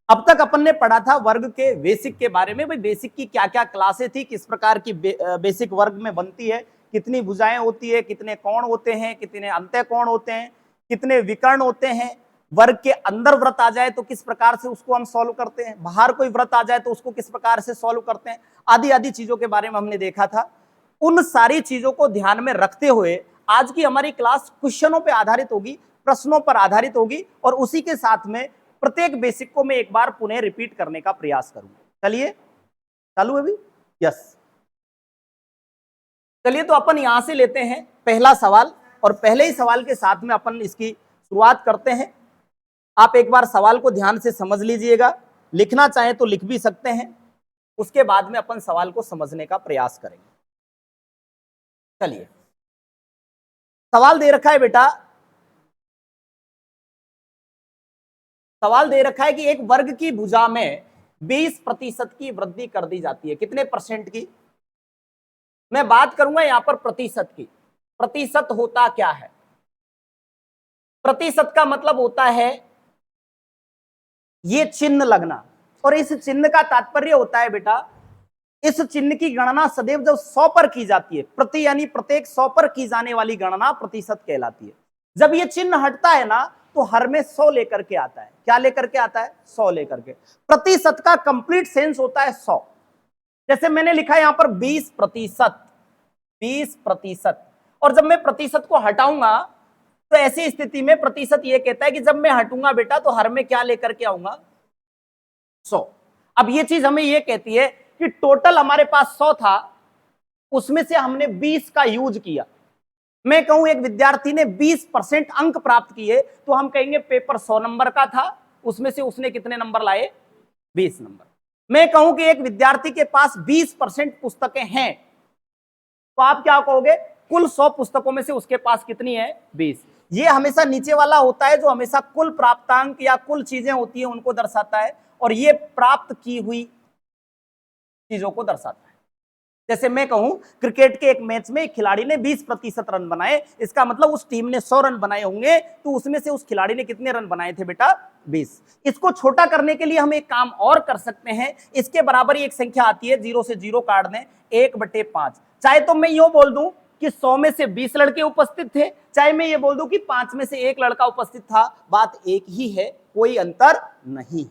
अब तक अपन ने पढ़ा था वर्ग के बेसिक के बारे में। भाई बेसिक की क्या क्या क्लासें थी, किस प्रकार की बेसिक वर्ग में बनती है, कितनी भुजाएं होती है, कितने कोण होते हैं, कितने अंत्य कोण होते हैं, कितने विकर्ण होते हैं, वर्ग के अंदर व्रत आ जाए तो किस प्रकार से उसको हम सॉल्व करते हैं, बाहर कोई व्रत आ जाए तो उसको किस प्रकार से सॉल्व करते हैं, आदि आदि चीजों के बारे में हमने देखा था। उन सारी चीजों को ध्यान में रखते हुए आज की हमारी क्लास क्वेश्चनों पर आधारित होगी, प्रश्नों पर आधारित होगी, और उसी के साथ में प्रत्येक बेसिक को मैं एक बार पुनः रिपीट करने का प्रयास करूंगा। चलिए चालू है अभी? यस, चलिए तो अपन यहां से लेते हैं पहला सवाल, और पहले ही सवाल के साथ में अपन इसकी शुरुआत करते हैं। आप एक बार सवाल को ध्यान से समझ लीजिएगा, लिखना चाहें तो लिख भी सकते हैं, उसके बाद में अपन सवाल को समझने का प्रयास करेंगे। चलिए, सवाल दे रखा है बेटा, सवाल दे रखा है कि एक वर्ग की भुजा में 20% की वृद्धि कर दी जाती है। कितने परसेंट की? मैं बात करूंगा यहां पर प्रतिशत की। प्रतिशत होता क्या है? प्रतिशत का मतलब होता है ये चिन्ह लगना, और इस चिन्ह का तात्पर्य होता है बेटा, इस चिन्ह की गणना सदैव जब 100 पर की जाती है, प्रति यानी प्रत्येक 100 पर की जाने वाली गणना प्रतिशत कहलाती है। जब ये चिन्ह हटता है ना तो हर में 100 लेकर के आता है। क्या लेकर के आता है? 100 लेकर के। प्रतिशत का कंप्लीट सेंस होता है 100। जैसे मैंने लिखा है यहां पर 20%, 20%, और जब मैं प्रतिशत को हटाऊंगा तो ऐसी स्थिति में प्रतिशत यह कहता है कि जब मैं हटूंगा बेटा तो हर में क्या लेकर के आऊंगा? 100। अब ये चीज हमें यह कहती है कि टोटल हमारे पास 100 था, उसमें से हमने 20 का यूज किया। मैं कहूं एक विद्यार्थी ने 20% अंक प्राप्त किए तो हम कहेंगे पेपर 100 नंबर का था, उसमें से उसने कितने नंबर लाए? 20 नंबर। मैं कहूं कि एक विद्यार्थी के पास 20% पुस्तकें हैं तो आप क्या कहोगे? कुल 100 पुस्तकों में से उसके पास कितनी है? 20। ये हमेशा नीचे वाला होता है जो हमेशा कुल प्राप्तांक या कुल चीजें होती है उनको दर्शाता है, और ये प्राप्त की हुई चीजों को दर्शाता है। जैसे मैं कहूं क्रिकेट के एक मैच में एक खिलाड़ी ने 20% रन बनाए, इसका मतलब उस टीम ने 100 रन बनाए होंगे, तो उसमें से उस खिलाड़ी ने कितने रन बनाए थे बेटा? 20। इसको छोटा करने के लिए हम एक काम और कर सकते हैं, इसके बराबर ही एक संख्या आती है, 0 से 0 काट दें, 1/5। चाहे तो मैं यूं बोल दूं कि 100 में से 20 लड़के उपस्थित थे, चाहे मैं ये बोल दूं कि 5 में से 1 लड़का उपस्थित था, बात एक ही है, कोई अंतर नहीं।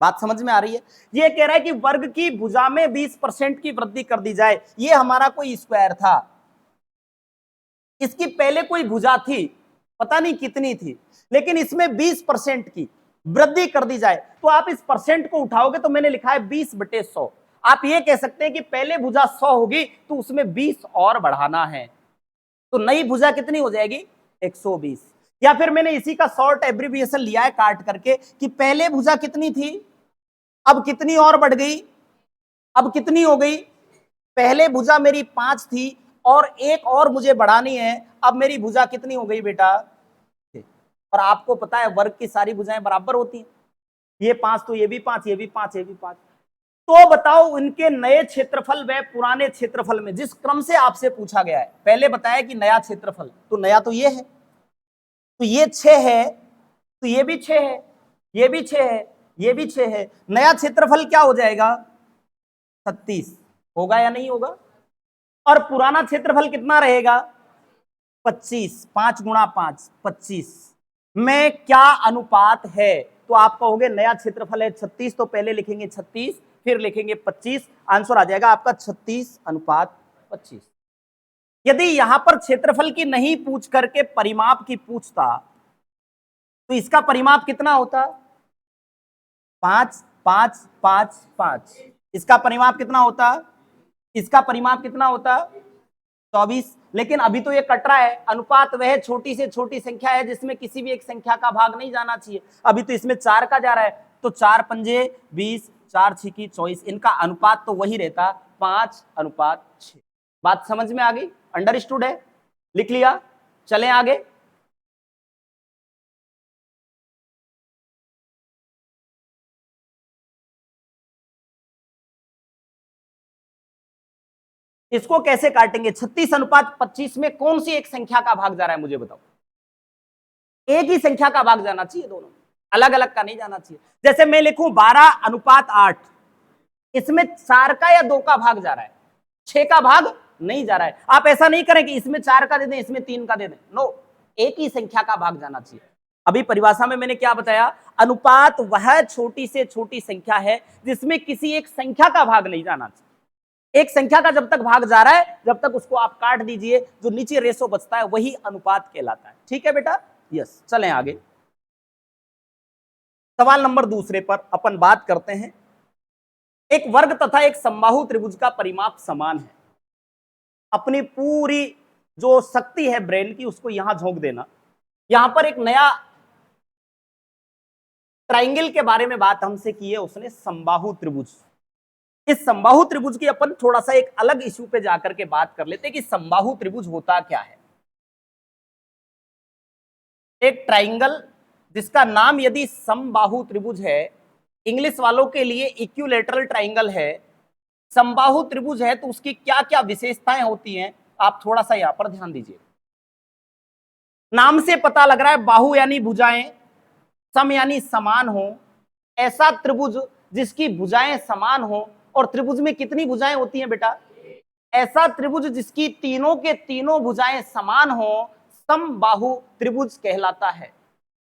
बात समझ में आ रही है? ये कह रहा है कि वर्ग की भुजा में 20% की वृद्धि कर दी जाए। ये हमारा कोई स्क्वायर था, इसकी पहले कोई भुजा थी, पता नहीं कितनी थी, लेकिन इसमें 20% की वृद्धि कर दी जाए तो आप इस परसेंट को उठाओगे तो मैंने लिखा है 20/100। आप ये कह सकते हैं कि पहले भुजा 100 होगी तो उसमें 20 और बढ़ाना है, तो नई भुजा कितनी हो जाएगी? 120। या फिर मैंने इसी का शॉर्ट एब्रिविएशन लिया है काट करके कि पहले भुजा कितनी थी, अब कितनी और बढ़ गई, अब कितनी हो गई? पहले भुजा मेरी 5 थी और एक और मुझे बढ़ानी है, अब मेरी भुजा कितनी हो गई बेटा? और आपको पता है वर्ग की सारी भुजाएं बराबर होती हैं, ये 5 तो ये भी 5, ये भी 5, ये भी 5। तो बताओ इनके नए क्षेत्रफल व पुराने क्षेत्रफल में जिस क्रम से आपसे पूछा गया है, पहले बताया कि नया क्षेत्रफल, तो नया तो ये है, तो ये 6 है, तो ये भी 6 है, ये भी 6 है, ये भी 6 है, नया क्षेत्रफल क्या हो जाएगा? 36 होगा या नहीं होगा? और पुराना क्षेत्रफल कितना रहेगा? 25। 5 गुणा 5 25 में क्या अनुपात है? तो आप कहोगे नया क्षेत्रफल है 36, तो पहले लिखेंगे 36, फिर लिखेंगे 25, आंसर आ जाएगा आपका 36:25। यदि यहां पर क्षेत्रफल की नहीं पूछ करके परिमाप की पूछता तो इसका परिमाप कितना होता? 5 5 5 5। इसका परिमाप कितना होता? इसका परिमाप कितना होता? 24। लेकिन अभी तो ये कट रहा है, अनुपात वह छोटी से छोटी संख्या है जिसमें किसी भी एक संख्या का भाग नहीं जाना चाहिए। अभी तो इसमें 4 का जा रहा है, तो 4 पंजे 20, 4 छिकी 24, इनका अनुपात तो वही रहता 5:6। बात समझ में आ गई? अंडरस्टूड है? लिख लिया? चलें आगे। इसको कैसे काटेंगे? 36:25 में कौन सी एक संख्या का भाग जा रहा है मुझे बताओ? एक ही संख्या का भाग जाना चाहिए दोनों। अलग अलग का नहीं जाना चाहिए। जैसे मैं लिखूं 12:8, इसमें 4 का या 2 का भाग जा रहा है, 6 का भाग नहीं जा रहा है। आप ऐसा नहीं करें कि इसमें 4 का दे दें, इसमें 3 का दे दें, नो, एक ही संख्या का भाग जाना चाहिए। अभी परिभाषा में मैंने क्या बताया, अनुपात वह छोटी से छोटी संख्या है जिसमें किसी एक संख्या का भाग नहीं जाना चाहिए। एक संख्या का जब तक भाग जा रहा है, जब तक उसको आप काट दीजिए, जो नीचे रेशो बचता है वही अनुपात कहलाता है। ठीक है बेटा, यस। चलें आगे, सवाल नंबर दूसरे पर अपन बात करते हैं। एक वर्ग तथा एक समबाहु त्रिभुज का परिमाप समान है। अपनी पूरी जो शक्ति है ब्रेन की उसको यहां झोंक देना। यहां पर एक नया ट्राइंगल के बारे में बात हमसे की है उसने, समबाहु त्रिभुज। इस समबाहु त्रिभुज की अपन थोड़ा सा एक अलग इश्यू पे जाकर के बात कर लेते हैं कि समबाहु त्रिभुज होता क्या है। एक ट्राइंगल जिसका नाम यदि समबाहु त्रिभुज है, इंग्लिश वालों के लिए इक्विलैटरल ट्राइंगल है, समबाहु त्रिभुज है, तो उसकी क्या क्या विशेषताएं होती हैं, आप थोड़ा सा यहां पर ध्यान दीजिए। नाम से पता लग रहा है बाहु यानी भुजाएं, सम यानी समान हो, ऐसा त्रिभुज जिसकी भुजाएं समान हो। और त्रिभुज में कितनी भुजाएं होती हैं बेटा, ऐसा त्रिभुज जिसकी तीनों के तीनों भुजाएं समान हो, समबाहु त्रिभुज कहलाता है।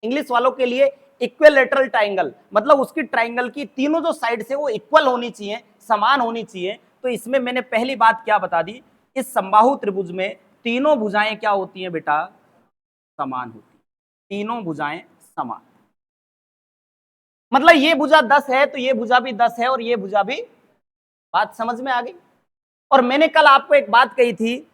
इंग्लिश वालों के लिए इक्विलैटरल ट्राइंगल, मतलब उसकी ट्राइंगल की तीनों जो साइड से वो इक्वल होनी चाहिए, समान होनी चाहिए। तो इसमें मैंने पहली बात क्या बता दी, इस समबाहु त्रिभुज में तीनों भुजाएं क्या होती हैं बेटा, समान होती, तीनों भुजाएं समान। मतलब ये भुजा 10 है तो ये भुजा भी 10 है और ये भुजा भी, बात समझ में आ गई। और मैंने कल आपको एक बात कही थी,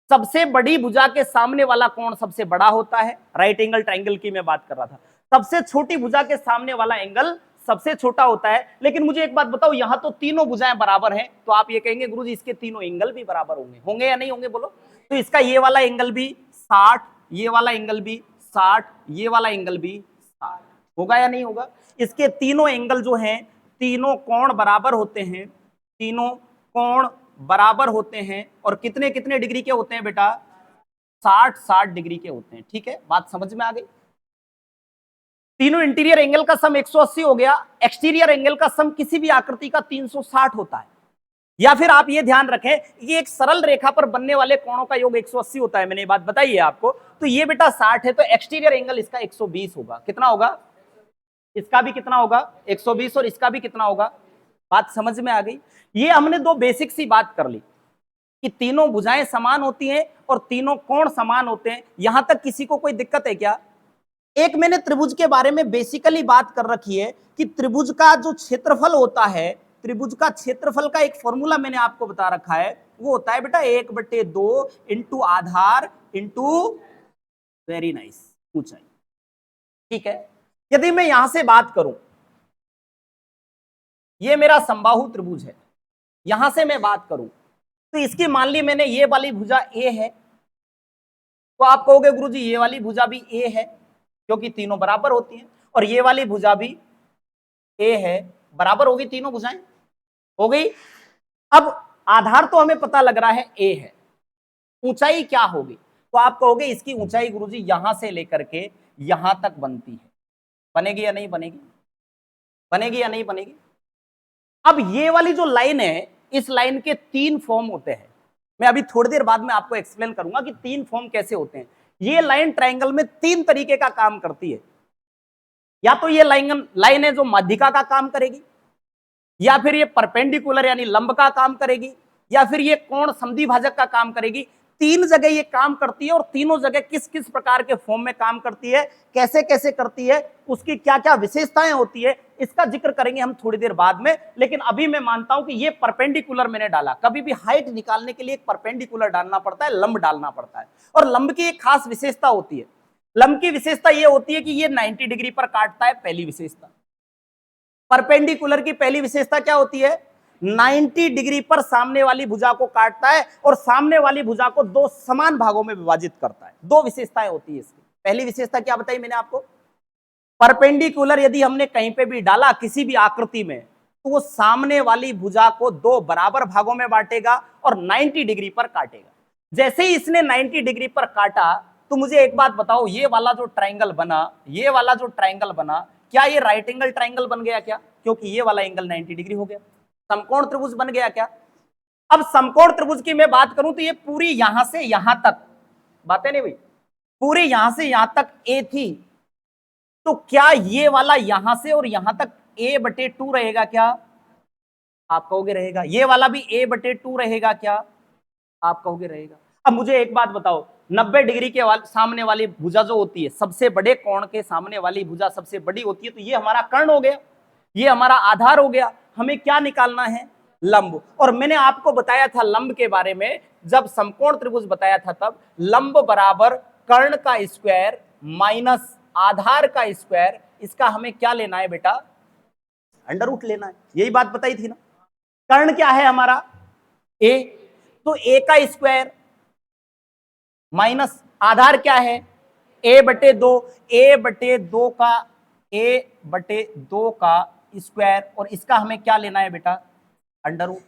सबसे बड़ी भुजा के सामने वाला कोण सबसे बड़ा होता है, राइट एंगल ट्राइंगल की मैं बात कर रहा था। सबसे छोटी भुजा के सामने वाला एंगल सबसे छोटा होता है। लेकिन मुझे एक बात बताओ, यहां तो तीनों भुजाएं बराबर हैं, तो आप ये कहेंगे गुरुजी इसके तीनों एंगल भी बराबर होंगे, होंगे या नहीं होंगे बोलो। तो इसका ये वाला एंगल भी 60, ये वाला एंगल भी 60, ये वाला एंगल भी 60, होगा या नहीं होगा। इसके तीनों एंगल जो हैं, तीनों कोण बराबर होते हैं, तीनों कोण बराबर होते हैं। और कितने कितने डिग्री के होते हैं बेटा, 60-60 डिग्री के होते हैं। ठीक है, बात समझ में आ गई। तीनों इंटीरियर एंगल का सम 180 हो गया, एक्सटीरियर एंगल का सम किसी भी आकृति का 360 होता है। या फिर आप ये ध्यान रखें, ये एक सरल रेखा पर बनने वाले कोणों का योग 180 होता है, मैंने ये बात बताई है आपको। तो ये बेटा 60 है, तो एक्सटीरियर एंगल इसका 120 होगा। कितना होगा, इसका भी कितना होगा 120, और इसका भी कितना होगा। बात समझ में आ गई। ये हमने दो बेसिक सी बात कर ली कि तीनों भुजाएं समान होती हैं और तीनों कोण समान होते हैं। यहां तक किसी को कोई दिक्कत है क्या। एक मैंने त्रिभुज के बारे में बेसिकली बात कर रखी है कि त्रिभुज का जो क्षेत्रफल होता है, त्रिभुज का क्षेत्रफल का एक फॉर्मूला मैंने आपको बता रखा है, वो होता है बेटा 1/2 इंटू आधार इंटू, वेरी नाइस, ऊंचाई। ठीक है, यदि मैं यहां से बात करूं, ये मेरा समबाहु त्रिभुज है, यहां से मैं बात करूं तो इसकी मान ली मैंने ये वाली भुजा ए है, तो आप कहोगे गुरुजी ये वाली भुजा भी ए है क्योंकि तीनों बराबर होती हैं, और ये वाली भुजा भी ए है, बराबर होगी, तीनों भुजाएं हो गई। अब आधार तो हमें पता लग रहा है ए है, ऊंचाई क्या होगी, तो आप कहोगे इसकी ऊंचाई गुरुजी यहां से लेकर के यहां तक बनती है। बनेगी या नहीं बनेगी, बनेगी या नहीं बनेगी। अब ये वाली जो लाइन है, इस लाइन के 3 फॉर्म होते हैं। मैं अभी थोड़ी देर बाद में आपको एक्सप्लेन करूंगा कि 3 फॉर्म कैसे होते हैं। ये लाइन ट्रायंगल में 3 तरीके का काम करती है। या तो ये लाइन है जो माध्यिका का काम करेगी, या फिर ये परपेंडिकुलर यानी लंब का काम करेगी, या फिर ये कोण समद्विभाजक का काम करेगी। 3 जगह ये काम करती है, और तीनों जगह किस किस प्रकार के फॉर्म में काम करती है, कैसे कैसे करती है, उसकी क्या क्या विशेषताएं होती है, इसका जिक्र करेंगे हम थोड़ी देर बाद में। लेकिन अभी मैं मानता हूं कि ये परपेंडिकुलर मैंने डाला। कभी भी हाइट निकालने के लिए एक परपेंडिकुलर डालना पड़ता है, लंब डालना पड़ता है। और लंब की एक खास विशेषता होती है, लंब की विशेषता ये होती है कि ये 90 डिग्री पर काटता है, पहली विशेषता। परपेंडिकुलर की पहली विशेषता क्या होती है, 90 डिग्री पर सामने वाली भुजा को काटता है और सामने वाली भुजा को 2 समान भागों में विभाजित करता है। 2 विशेषताएं होती है इसकी। पहली विशेषता क्या बताई मैंने आपको, परपेंडिकुलर यदि हमने कहीं पे भी डाला किसी भी आकृति में, तो वो सामने वाली भुजा को 2 बराबर भागों में बांटेगा और 90 डिग्री पर काटेगा। जैसे ही इसने 90 डिग्री पर काटा, तो मुझे एक बात बताओ, ये वाला जो ट्रायंगल बना, ये वाला जो ट्रायंगल बना, क्या ये राइट एंगल ट्राइंगल बन गया क्या? क्योंकि ये वाला एंगल 90 डिग्री हो गया, समकोण त्रिभुज बन गया क्या? अब समकोण त्रिभुज की मैं बात करूं तो ये पूरी यहां से यहां तक, बातें नहीं भाई, पूरी यहां से यहां तक ए थी, तो क्या ये वाला यहां से और यहां तक a/2 रहेगा क्या? आप कहोगे रहेगा। ये वाला भी a/2 रहेगा क्या? आप कहोगे रहेगा। अब मुझे एक बात बताओ, 90 डिग्री के सामने वाली भुजा जो होती है, सबसे बड़े कोण के सामने वाली भुजा सबसे बड़ी होती है, तो ये हमारा कर्ण हो गया, ये हमारा आधार हो गया। हमें क्या निकालना है? लंब। और मैंने आपको बताया था लंब के बारे में, जब समकोण त्रिभुज बताया था तब लंब बराबर कर्ण का स्क्वायर माइनस आधार का स्क्वायर, इसका हमें क्या लेना है बेटा? अंडर रूट लेना है। यही बात बताई थी ना। कर्ण क्या है हमारा? a, तो a का स्क्वायर माइनस आधार क्या है? a/2, a/2 का a/2 का स्क्वायर, और इसका हमें क्या लेना है बेटा? Under root.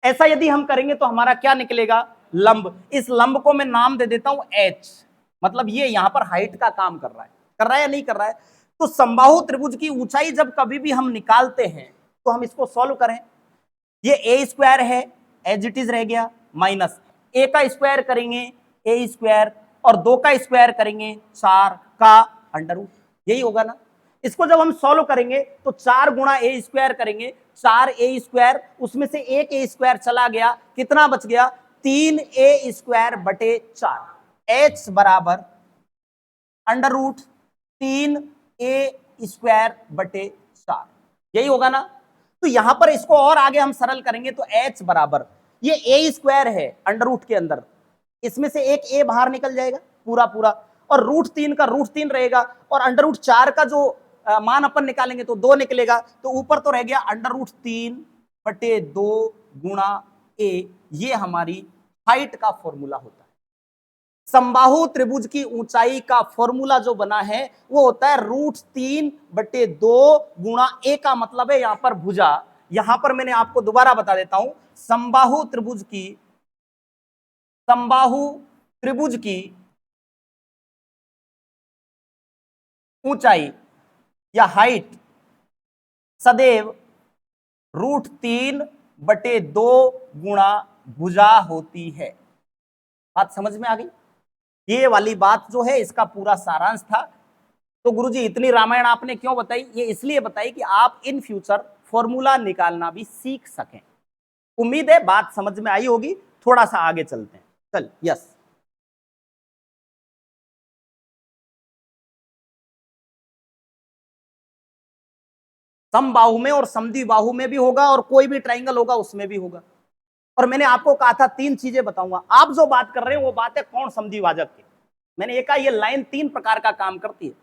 ऐसा यदि हम करेंगे तो हमारा क्या निकलेगा? लंब। इस लंब को मैं नाम दे देता हूं h, मतलब ये यहां पर हाइट का काम कर रहा है या नहीं कर रहा है? तो समबाहु त्रिभुज की ऊंचाई जब कभी भी हम निकालते हैं तो हम इसको सॉल्व करें। ये a स्क्वायर है, एज इट इज रह गया, माइनस a का स्क्वायर करेंगे a स्क्वायर, और 2 का स्क्वायर करेंगे 4 का अंडर रूट, यही होगा ना। इसको जब हम सॉल्व करेंगे तो 4 गुणा a स्क्वायर करेंगे, 4a स्क्वायर, उसमें से एक a स्क्वायर चला गया, कितना बच गया? 3a स्क्वायर बटे 4, h बराबर अंडर रूट 3a स्क्वायर बटे 4, यही होगा ना। तो यहां पर इसको और आगे हम सरल करेंगे तो h बराबर, ये a स्क्वायर है अंडर रूट के अंदर, इसमें से एक a बाहर निकल जाएगा पूरा पूरा, और √3 का √3 रहेगा, और अंडर रूट 4 का जो मान अपन निकालेंगे तो 2 निकलेगा, तो ऊपर तो रह गया अंडर रूट 3 बटे 2 गुणा a। ये हमारी हाइट का फॉर्मूला होता है। समबाहु त्रिभुज की ऊंचाई का फॉर्मूला जो बना है वो होता है √3 बटे 2 गुणा a, का मतलब है यहां पर भुजा। यहां पर मैंने आपको दोबारा बता देता हूं, समबाहु त्रिभुज की ऊंचाई या हाइट सदैव √3 बटे 2 गुणा भुजा होती है। बात समझ में आ गई? ये वाली बात जो है इसका पूरा सारांश था। तो गुरुजी इतनी रामायण आपने क्यों बताई? ये इसलिए बताई कि आप इन फ्यूचर फॉर्मूला निकालना भी सीख सकें। उम्मीद है बात समझ में आई होगी। थोड़ा सा आगे चलते हैं। चल यस, समबाहु में और समद्विबाहु में भी होगा, और कोई भी ट्राइंगल होगा उसमें भी होगा। और मैंने आपको कहा था 3 चीजें बताऊंगा। आप जो बात कर रहे हैं वो बात है कोण समद्विभाजक की। मैंने ये कहा ये लाइन 3 प्रकार का काम करती है।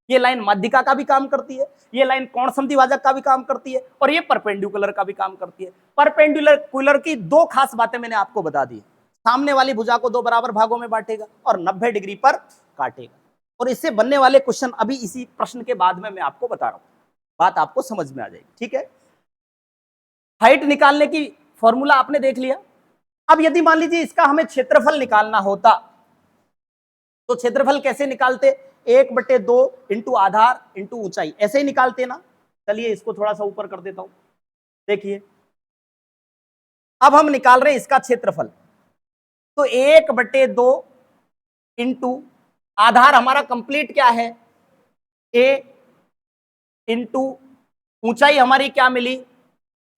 ये लाइन माध्यिका का भी काम करती है, ये लाइन कोण समद्विभाजक का भी काम करती है, और ये परपेंडिकुलर का भी काम करती है। परपेंडिकुलर की 2 खास बातें मैंने आपको बता दी। सामने वाली भुजा को 2 बराबर भागों में बांटेगा और 90 डिग्री पर काटेगा। और इससे बनने वाले क्वेश्चन अभी इसी प्रश्न के बाद में मैं आपको बता रहा हूं, बात आपको समझ में आ जाएगी। ठीक है, हाइट निकालने की फॉर्मूला आपने देख लिया। अब यदि मान लीजिए इसका हमें क्षेत्रफल निकालना होता तो क्षेत्रफल कैसे निकालते? 1/2 इंटू आधार इंटू ऊंचाई, ऐसे ही निकालते ना। चलिए इसको थोड़ा सा ऊपर कर देता हूं। देखिए अब हम निकाल रहे हैं इसका क्षेत्रफल, तो 1/2 इंटू आधार हमारा कंप्लीट क्या है? a इंटू ऊंचाई हमारी क्या मिली?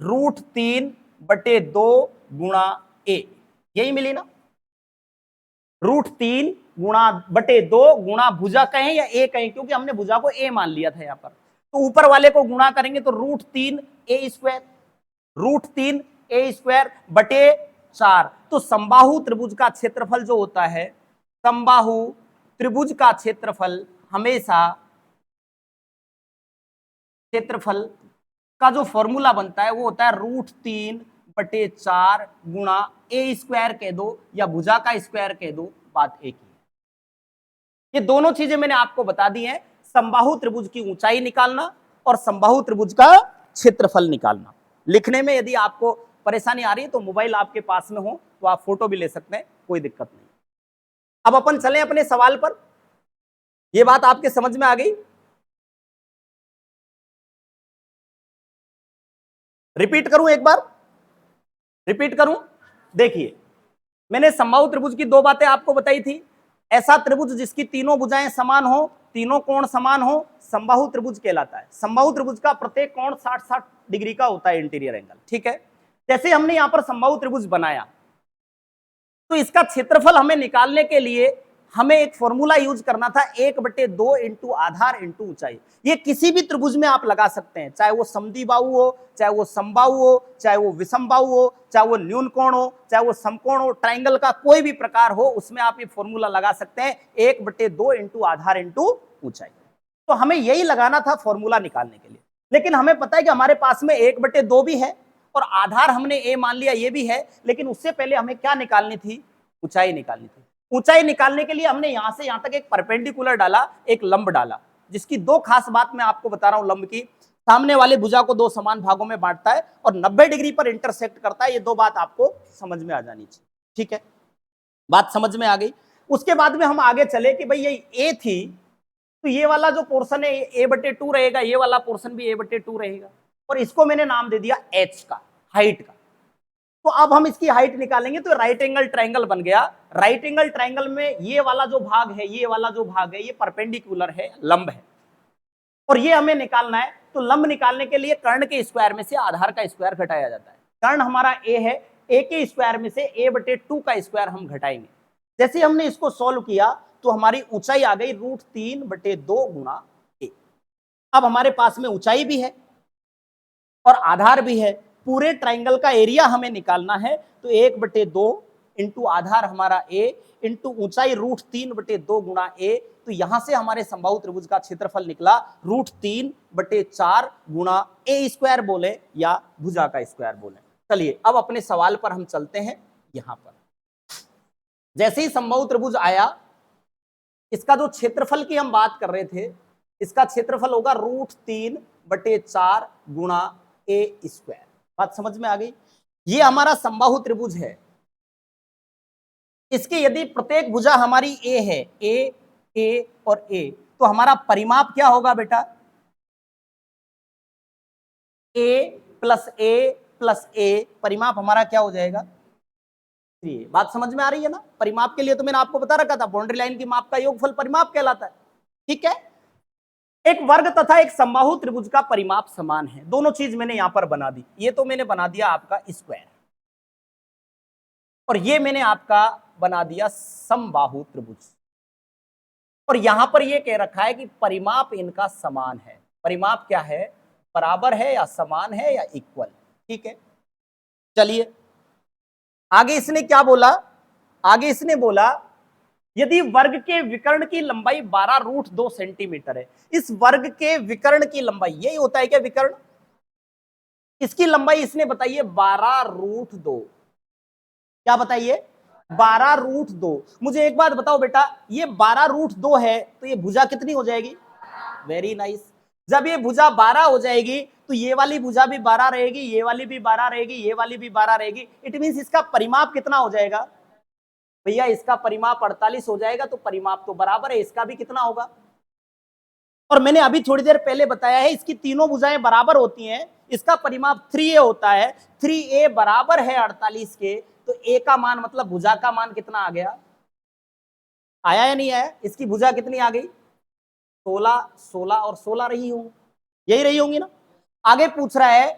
√3 बटे 2 गुणा a, यही मिली ना। √3 गुणा बटे 2 गुणा भुजा कहें या a कहें, क्योंकि हमने भुजा को a मान लिया था यहां पर, तो ऊपर वाले को गुणा करेंगे तो √3 a स्क्वायर, √3 a स्क्वायर बटे 4। तो समबाहु त्रिभुज का क्षेत्रफल जो होता है, समबाहु त्रिभुज का क्षेत्रफल हमेशा, क्षेत्रफल का जो फॉर्मूला बनता है वो होता है √3 बटे 4 गुणा a स्क्वायर कह दो या भुजा का स्क्वायर कह दो, बात एक ही है। ये दोनों चीजें मैंने आपको बता दी हैं, समबाहु त्रिभुज की ऊंचाई निकालना और समबाहु त्रिभुज का क्षेत्रफल निकालना। लिखने में यदि आपको परेशानी आ रही है तो मोबाइल आपके पास में हो तो आप फोटो भी ले सकते हैं, कोई दिक्कत नहीं। अब अपन चलें अपने सवाल पर। यह बात आपके समझ में आ गई? रिपीट करूं एक बार, रिपीट करूं। देखिए, मैंने समबाहु त्रिभुज की दो बातें आपको बताई थी। ऐसा त्रिभुज जिसकी तीनों भुजाएं समान हो, तीनों कोण समान हो, समबाहु त्रिभुज कहलाता है। समबाहु त्रिभुज का प्रत्येक कोण 60-60 डिग्री का होता है, इंटीरियर एंगल, ठीक है। जैसे हमने यहां पर समबाहु त्रिभुज बनाया, तो इसका क्षेत्रफल हमें निकालने के लिए हमें एक फॉर्मूला यूज करना था, 1/2 इंटू आधार इंटू ऊंचाई। ये किसी भी त्रिभुज में आप लगा सकते हैं, चाहे वो समद्विबाहु हो, चाहे वो समबाहु हो, चाहे वो विषमबाहु हो, चाहे वो न्यून कोण हो, चाहे वो समकोण हो, ट्राइंगल का कोई भी प्रकार हो, उसमें आप ये फॉर्मूला लगा सकते हैं, 1/2 इंटू आधार इंटू ऊंचाई। तो हमें यही लगाना था फॉर्मूला निकालने के लिए। लेकिन हमें पता है कि हमारे पास में 1/2 भी है और आधार हमने ए मान लिया, ये भी है। लेकिन उससे पहले हमें क्या निकालनी थी? ऊंचाई निकालनी थी। ऊंचाई निकालने के लिए हमने यहां से यहां तक एक परपेंडिकुलर डाला, एक लंब डाला, जिसकी दो खास बात मैं आपको बता रहा हूं। लंब की, सामने वाले भुजा को दो समान भागों में बांटता है और 90 डिग्री पर इंटरसेक्ट करता है। ये दो बात आपको समझ में आ जानी चाहिए, ठीक है। बात समझ में आ गई। उसके बाद में हम आगे चले कि भाई ये ए थी, तो ये वाला जो पोर्शन है a/2 रहेगा, ये वाला पोर्शन भी a/2 रहेगा, और इसको मैंने नाम दे दिया h का, हाइट का। तो अब हम इसकी हाइट निकालेंगे, तो राइट एंगल ट्राइंगल बन गया। राइट एंगल ट्राइंगल में ये वाला जो भाग है, ये वाला जो भाग है, ये परपेंडिकुलर है, लंब है, और ये हमें निकालना है। तो लंब निकालने के लिए कर्ण के स्क्वायर में से आधार का स्क्वायर घटाया जाता है। कर्ण हमारा a है, a के स्क्वायर में से a/2 का स्क्वायर हम घटाएंगे। जैसे हमने इसको सॉल्व किया तो हमारी ऊंचाई आ गई √3/2 गुणा a। अब हमारे पास में ऊंचाई भी है और आधार भी है। पूरे ट्राइंगल का एरिया हमें निकालना है, तो 1/2 इंटू आधार हमारा a इंटू ऊंचाई √3/2 गुणा a। तो यहां से हमारे समबाहु त्रिभुज का क्षेत्रफल निकला √3/4 गुणा a स्क्वायर बोले या भुजा का स्क्वायर बोले। चलिए अब अपने सवाल पर हम चलते हैं। यहां पर जैसे ही समबाहु त्रिभुज आया, इसका जो क्षेत्रफल की हम बात कर रहे थे, इसका क्षेत्रफल होगा √3/4 गुणा a स्क्वायर। बात समझ में आ गई। ये हमारा समबाहु त्रिभुज है। इसके यदि प्रत्येक भुजा हमारी a है, a और a, तो हमारा परिमाप क्या होगा बेटा? a प्लस a परिमाप हमारा क्या हो जाएगा? 3। बात समझ में आ रही है ना। परिमाप के लिए तो मैंने आपको बता रखा था, बाउंड्री लाइन की माप का योगफल परिमाप कहलाता है, ठीक है। एक वर्ग तथा एक समबाहु त्रिभुज का परिमाप समान है। दोनों चीज मैंने यहां पर बना दी। ये तो मैंने बना दिया आपका स्क्वायर, और ये मैंने आपका बना दिया समबाहु त्रिभुज। और यहां पर ये कह रखा है कि परिमाप इनका समान है। परिमाप क्या है? बराबर है या समान है या इक्वल, ठीक है। चलिए आगे इसने क्या बोला? आगे इसने बोला यदि वर्ग के विकर्ण की लंबाई 12√2 सेंटीमीटर है। इस वर्ग के विकर्ण की लंबाई, यही होता है क्या विकर्ण? इसकी लंबाई इसने बताई है 12√2। क्या बताइए? 12√2। मुझे एक बात बताओ बेटा, ये 12√2 है तो ये भुजा कितनी हो जाएगी? Very nice. जब ये भुजा 12 हो जाएगी तो ये वाली भुजा भी 12 रहेगी, ये वाली भी 12 रहेगी, ये वाली भी 12 रहेगी। इट मींस इसका परिमाप कितना हो जाएगा भैया? इसका परिमाप 48 हो जाएगा। तो परिमाप तो बराबर है, इसका भी कितना होगा? और मैंने अभी थोड़ी देर पहले बताया है, इसकी तीनों भुजाएं बराबर होती हैं। इसका परिमाप 3a होता है। 3a बराबर है 48 के। तो a का मान मतलब भुजा का मान कितना आ गया? आया या नहीं आया? इसकी भुजा कितनी आ गई? 16, 16 और 16 रही होंगी, यही रही होंगी ना। आगे पूछ रहा है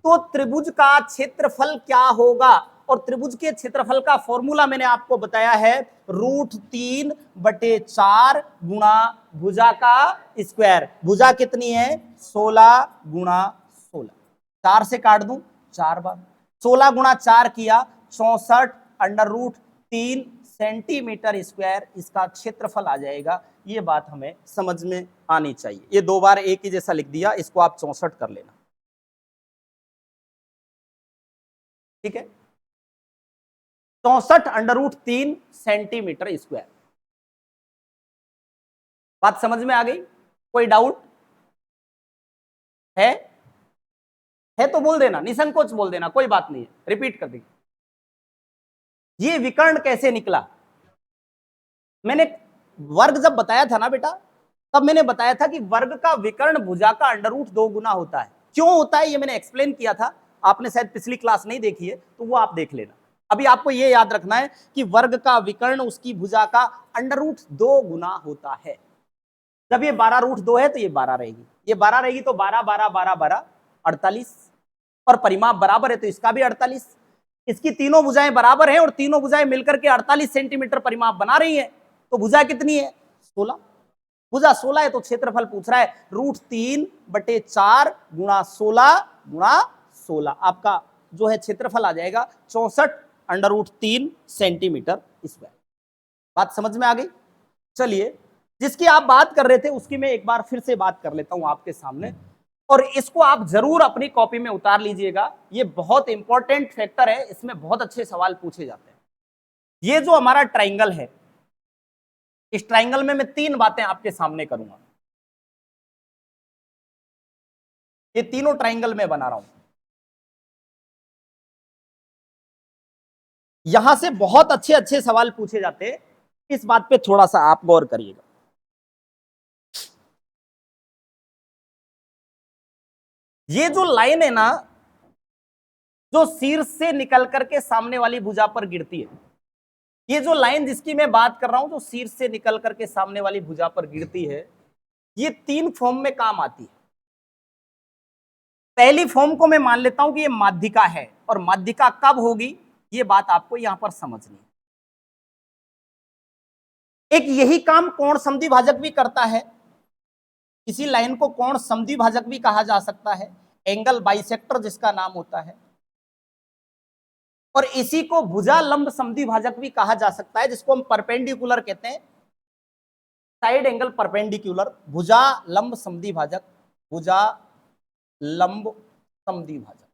तो त्रिभुज का क्षेत्रफल क्या होगा? और त्रिभुज के क्षेत्रफल का फॉर्मूला मैंने आपको बताया है, √3/4 गुणा भुजा का स्क्वायर। भुजा कितनी है? 16 गुणा 16। 4 से काट दूं 4 बार। 16 गुणा 4 किया 64√3 सेंटीमीटर स्क्वायर इसका क्षेत्रफल आ जाएगा। ये बात हमें समझ में आनी चाहिए। ये दो बार एक ही जैसा लिख दिया, इसको आप 64 कर लेना, ठीक है। 64√3 सेंटीमीटर स्क्वायर। बात समझ में आ गई? कोई डाउट है? है तो बोल देना, निसंकोच बोल देना, कोई बात नहीं है, रिपीट कर देंगे। ये विकर्ण कैसे निकला? मैंने वर्ग जब बताया था ना बेटा, तब मैंने बताया था कि वर्ग का विकर्ण भुजा का √2 गुना होता है। क्यों होता है ये मैंने एक्सप्लेन किया था। आपने शायद पिछली क्लास नहीं देखी है तो वो आप देख लेना। अभी आपको ये याद रखना है कि वर्ग का विकर्ण उसकी भुजा का √2 गुना होता है। जब ये 12√2 है तो ये 12 रहेगी, ये 12 रहेगी तो 12 12 12 12 48, और परिमाप बराबर है तो इसका भी 48। इसकी तीनों भुजाएं बराबर हैं और तीनों भुजाएं मिलकर के 48 सेंटीमीटर परिमाप बना रही हैं, तो भुजा कितनी है? 16। भुजा 16 है तो क्षेत्रफल पूछ रहा है √3/4 गुणा 16 गुणा 16, आपका जो है क्षेत्रफल आ जाएगा 64√3 सेंटीमीटर स्क्वायर। बात समझ में आ गई? चलिए, जिसकी आप बात कर रहे थे उसकी मैं एक बार फिर से बात कर लेता हूं आपके सामने, और इसको आप जरूर अपनी कॉपी में उतार लीजिएगा। ये बहुत इंपॉर्टेंट फैक्टर है, इसमें बहुत अच्छे सवाल पूछे जाते हैं। ये जो हमारा ट्राइंगल है, इस ट्राइंगल में मैं 3 बातें आपके सामने करूंगा। ये तीनों ट्राइंगल में बना रहा हूं, यहां से बहुत अच्छे अच्छे सवाल पूछे जाते हैं, इस बात पे थोड़ा सा आप गौर करिएगा। ये जो लाइन है ना, जो शीर्ष से निकल करके सामने वाली भुजा पर गिरती है, ये जो लाइन जिसकी मैं बात कर रहा हूं, जो शीर्ष से निकल करके सामने वाली भुजा पर गिरती है, ये 3 फॉर्म में काम आती है। पहली फॉर्म को मैं मान लेता हूं कि ये माध्यिका है, और माध्यिका कब होगी ये बात आपको यहां पर समझनी है। एक यही काम कोण समद्विभाजक भी करता है, इसी लाइन को कोण समद्विभाजक भी कहा जा सकता है, एंगल बाइसेक्टर जिसका नाम होता है, और इसी को भुजा लंब समद्विभाजक भी कहा जा सकता है, जिसको हम परपेंडिकुलर कहते हैं, साइड एंगल परपेंडिकुलर, भुजा लंब समद्विभाजक, भुजा लंब समद्विभाजक।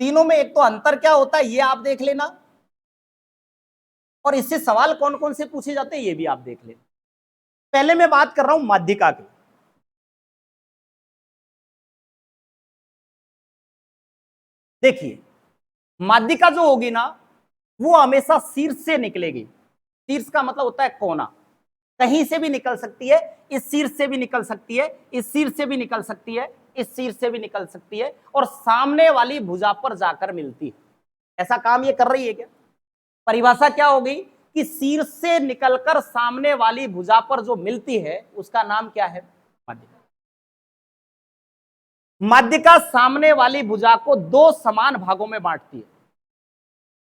तीनों में एक तो अंतर क्या होता है ये आप देख लेना, और इससे सवाल कौन कौन से पूछे जाते हैं ये भी आप देख लेना। पहले मैं बात कर रहा हूं माध्यिका की। देखिए, माध्यिका जो होगी ना, वो हमेशा शीर्ष से निकलेगी। शीर्ष का मतलब होता है कोना, कहीं से भी निकल सकती है, इस शीर्ष से भी निकल सकती है, इस शीर्ष से भी निकल सकती है, इस शीर्ष से भी निकल सकती है, और सामने वाली भुजा पर जाकर मिलती है। ऐसा काम ये कर रही है क्या? परिभाषा क्या होगी कि शीर्ष से निकलकर सामने वाली भुजा पर जो मिलती है उसका नाम क्या है? माध्यिका। माध्यिका सामने वाली भुजा को 2 समान भागों में बांटती है।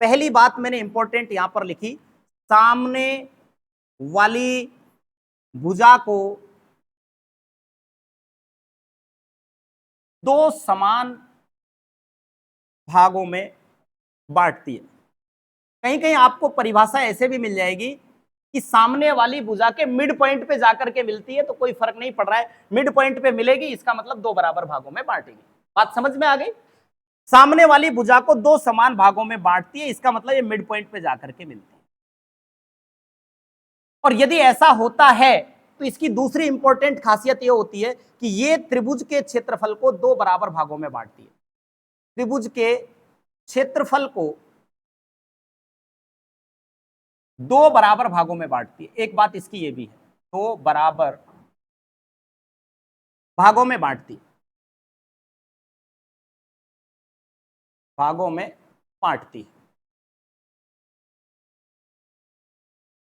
पहली बात मैंने इंपॉर्टेंट यहां पर लिखी, सामने वाली भुजा को 2 समान भागों में बांटती है। कहीं कहीं आपको परिभाषा ऐसे भी मिल जाएगी कि सामने वाली भुजा के मिड पॉइंट पे जाकर के मिलती है, तो कोई फर्क नहीं पड़ रहा है, मिड पॉइंट पे मिलेगी, इसका मतलब 2 बराबर भागों में बांटेगी। बात समझ में आ गई? सामने वाली भुजा को 2 समान भागों में बांटती है, इसका मतलब ये मिड पॉइंट पे जाकर के मिलती है। और यदि ऐसा होता है तो इसकी दूसरी इंपॉर्टेंट खासियत ये होती है कि ये त्रिभुज के क्षेत्रफल को 2 बराबर भागों में बांटती है। त्रिभुज के क्षेत्रफल को 2 बराबर भागों में बांटती है। एक बात इसकी ये भी है, 2 बराबर भागों में बांटती है, भागों में बांटती है।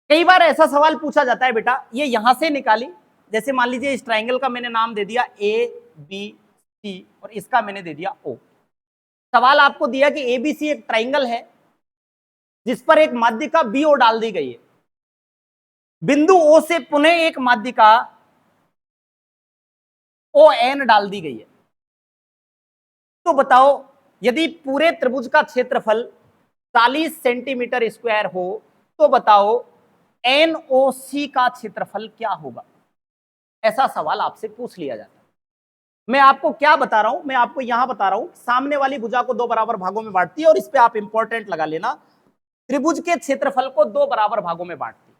कई बार ऐसा सवाल पूछा जाता है, बेटा ये यहां से निकाली, जैसे मान लीजिए इस ट्राइंगल का मैंने नाम दे दिया ABC और इसका मैंने दे दिया O। सवाल आपको दिया कि ABC एक ट्राइंगल है जिस पर एक माध्यिका BO डाल दी गई है, बिंदु O से पुनः एक माध्यिका ON डाल दी गई है। तो बताओ, यदि पूरे त्रिभुज का क्षेत्रफल 40 सेंटीमीटर स्क्वायर हो तो बताओ NOC का क्षेत्रफल क्या होगा? ऐसा सवाल आपसे पूछ लिया जाता है। मैं आपको क्या बता रहा हूं, मैं आपको यहां बता रहा हूं, सामने वाली भुजा को 2 बराबर भागों में बांटती है, और इस पे आप इंपॉर्टेंट लगा लेना, त्रिभुज के क्षेत्रफल को 2 बराबर भागों में बांटती है।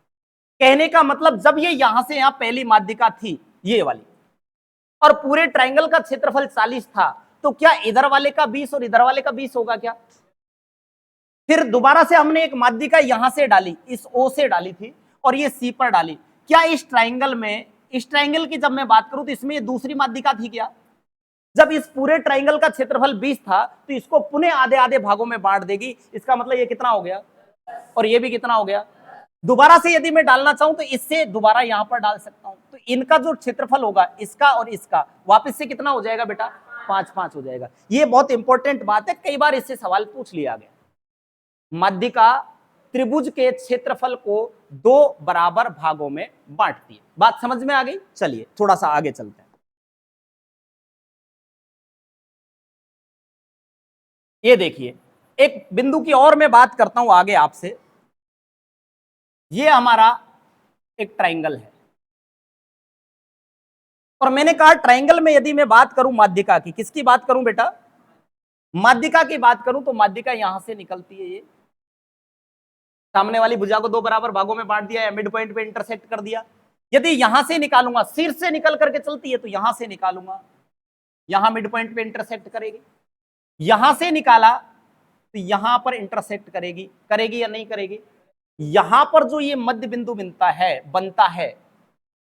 कहने का मतलब जब ये यहां से यहां पहली माध्यिका थी ये वाली, और पूरे ट्राइंगल का क्षेत्रफल 40 था, तो क्या इधर वाले का 20 और इधर वाले का 20 होगा क्या? फिर दोबारा से हमने एक माध्यिका यहां से डाली, इस O से डाली थी, और ये C पर डाली। क्या इस ट्राइंगल में, इस ट्राइंगल की जब मैं बात करूं तो इसमें ये दूसरी माध्यिका थी क्या? जब इस पूरे ट्राइंगल का क्षेत्रफल 20 था तो इसको पुनः आधे आधे भागों में बांट देगी। इसका मतलब ये कितना हो गया और ये भी कितना हो गया। दोबारा से यदि मैं डालना चाहूं तो इससे दोबारा यहां पर डाल सकता हूं, तो इनका जो क्षेत्रफल होगा इसका और इसका वापस से कितना हो जाएगा बेटा, 5-5 हो जाएगा। ये बहुत इंपॉर्टेंट बात है, कई बार इससे सवाल पूछ लिया गया। माध्यिका त्रिभुज के क्षेत्रफल को 2 बराबर भागों में बांटती है। बात समझ में आ गई। चलिए थोड़ा सा आगे चलते हैं। ये देखिए एक बिंदु की और मैं बात करता हूं आगे आपसे। ये हमारा एक ट्राइंगल है और मैंने कहा ट्राइंगल में यदि मैं बात करूं माध्यिका की, किसकी बात करूं बेटा, माध्यिका की बात करूं तो माध्यिका यहां से निकलती है। ये सामने वाली भुजा को 2 बराबर भागों में बांट दिया या मिड पॉइंट पे इंटरसेक्ट कर दिया। यदि यहां से निकालूंगा, शीर्ष से निकल करके चलती है तो यहां से निकालूंगा, यहां मिड पॉइंट पे इंटरसेक्ट करेगी। यहां से निकाला तो यहां पर इंटरसेक्ट करेगी, करेगी या नहीं करेगी। यहां पर जो ये मध्य बिंदु बनता है,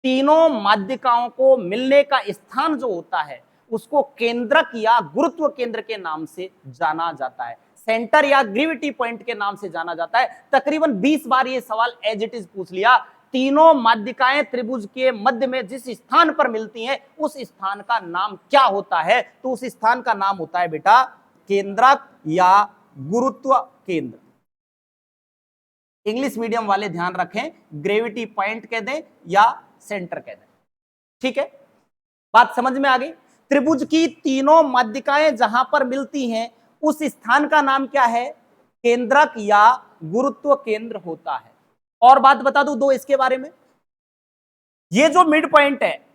तीनों माध्यिकाओं को मिलने का स्थान जो होता है उसको केंद्रक या गुरुत्व केंद्र के नाम से जाना जाता है, सेंटर या ग्रेविटी पॉइंट के नाम से जाना जाता है। तकरीबन 20 बार ये सवाल एज इट इज पूछ लिया। तीनों माध्यिकाएं त्रिभुज के मध्य में जिस स्थान पर मिलती हैं उस स्थान का नाम क्या होता है, तो उस स्थान का नाम होता है बेटा केंद्रक या गुरुत्व केंद्र। इंग्लिश मीडियम वाले ध्यान रखें, ग्रेविटी पॉइंट कह दें या सेंटर कह दें, ठीक है। बात समझ में आ गई। त्रिभुज की तीनों माध्यिकाएं जहां पर मिलती हैं उस स्थान का नाम क्या है, केंद्रक या गुरुत्व केंद्र होता है। और बात बता दूं 2 इसके बारे में। ये जो मिड पॉइंट है,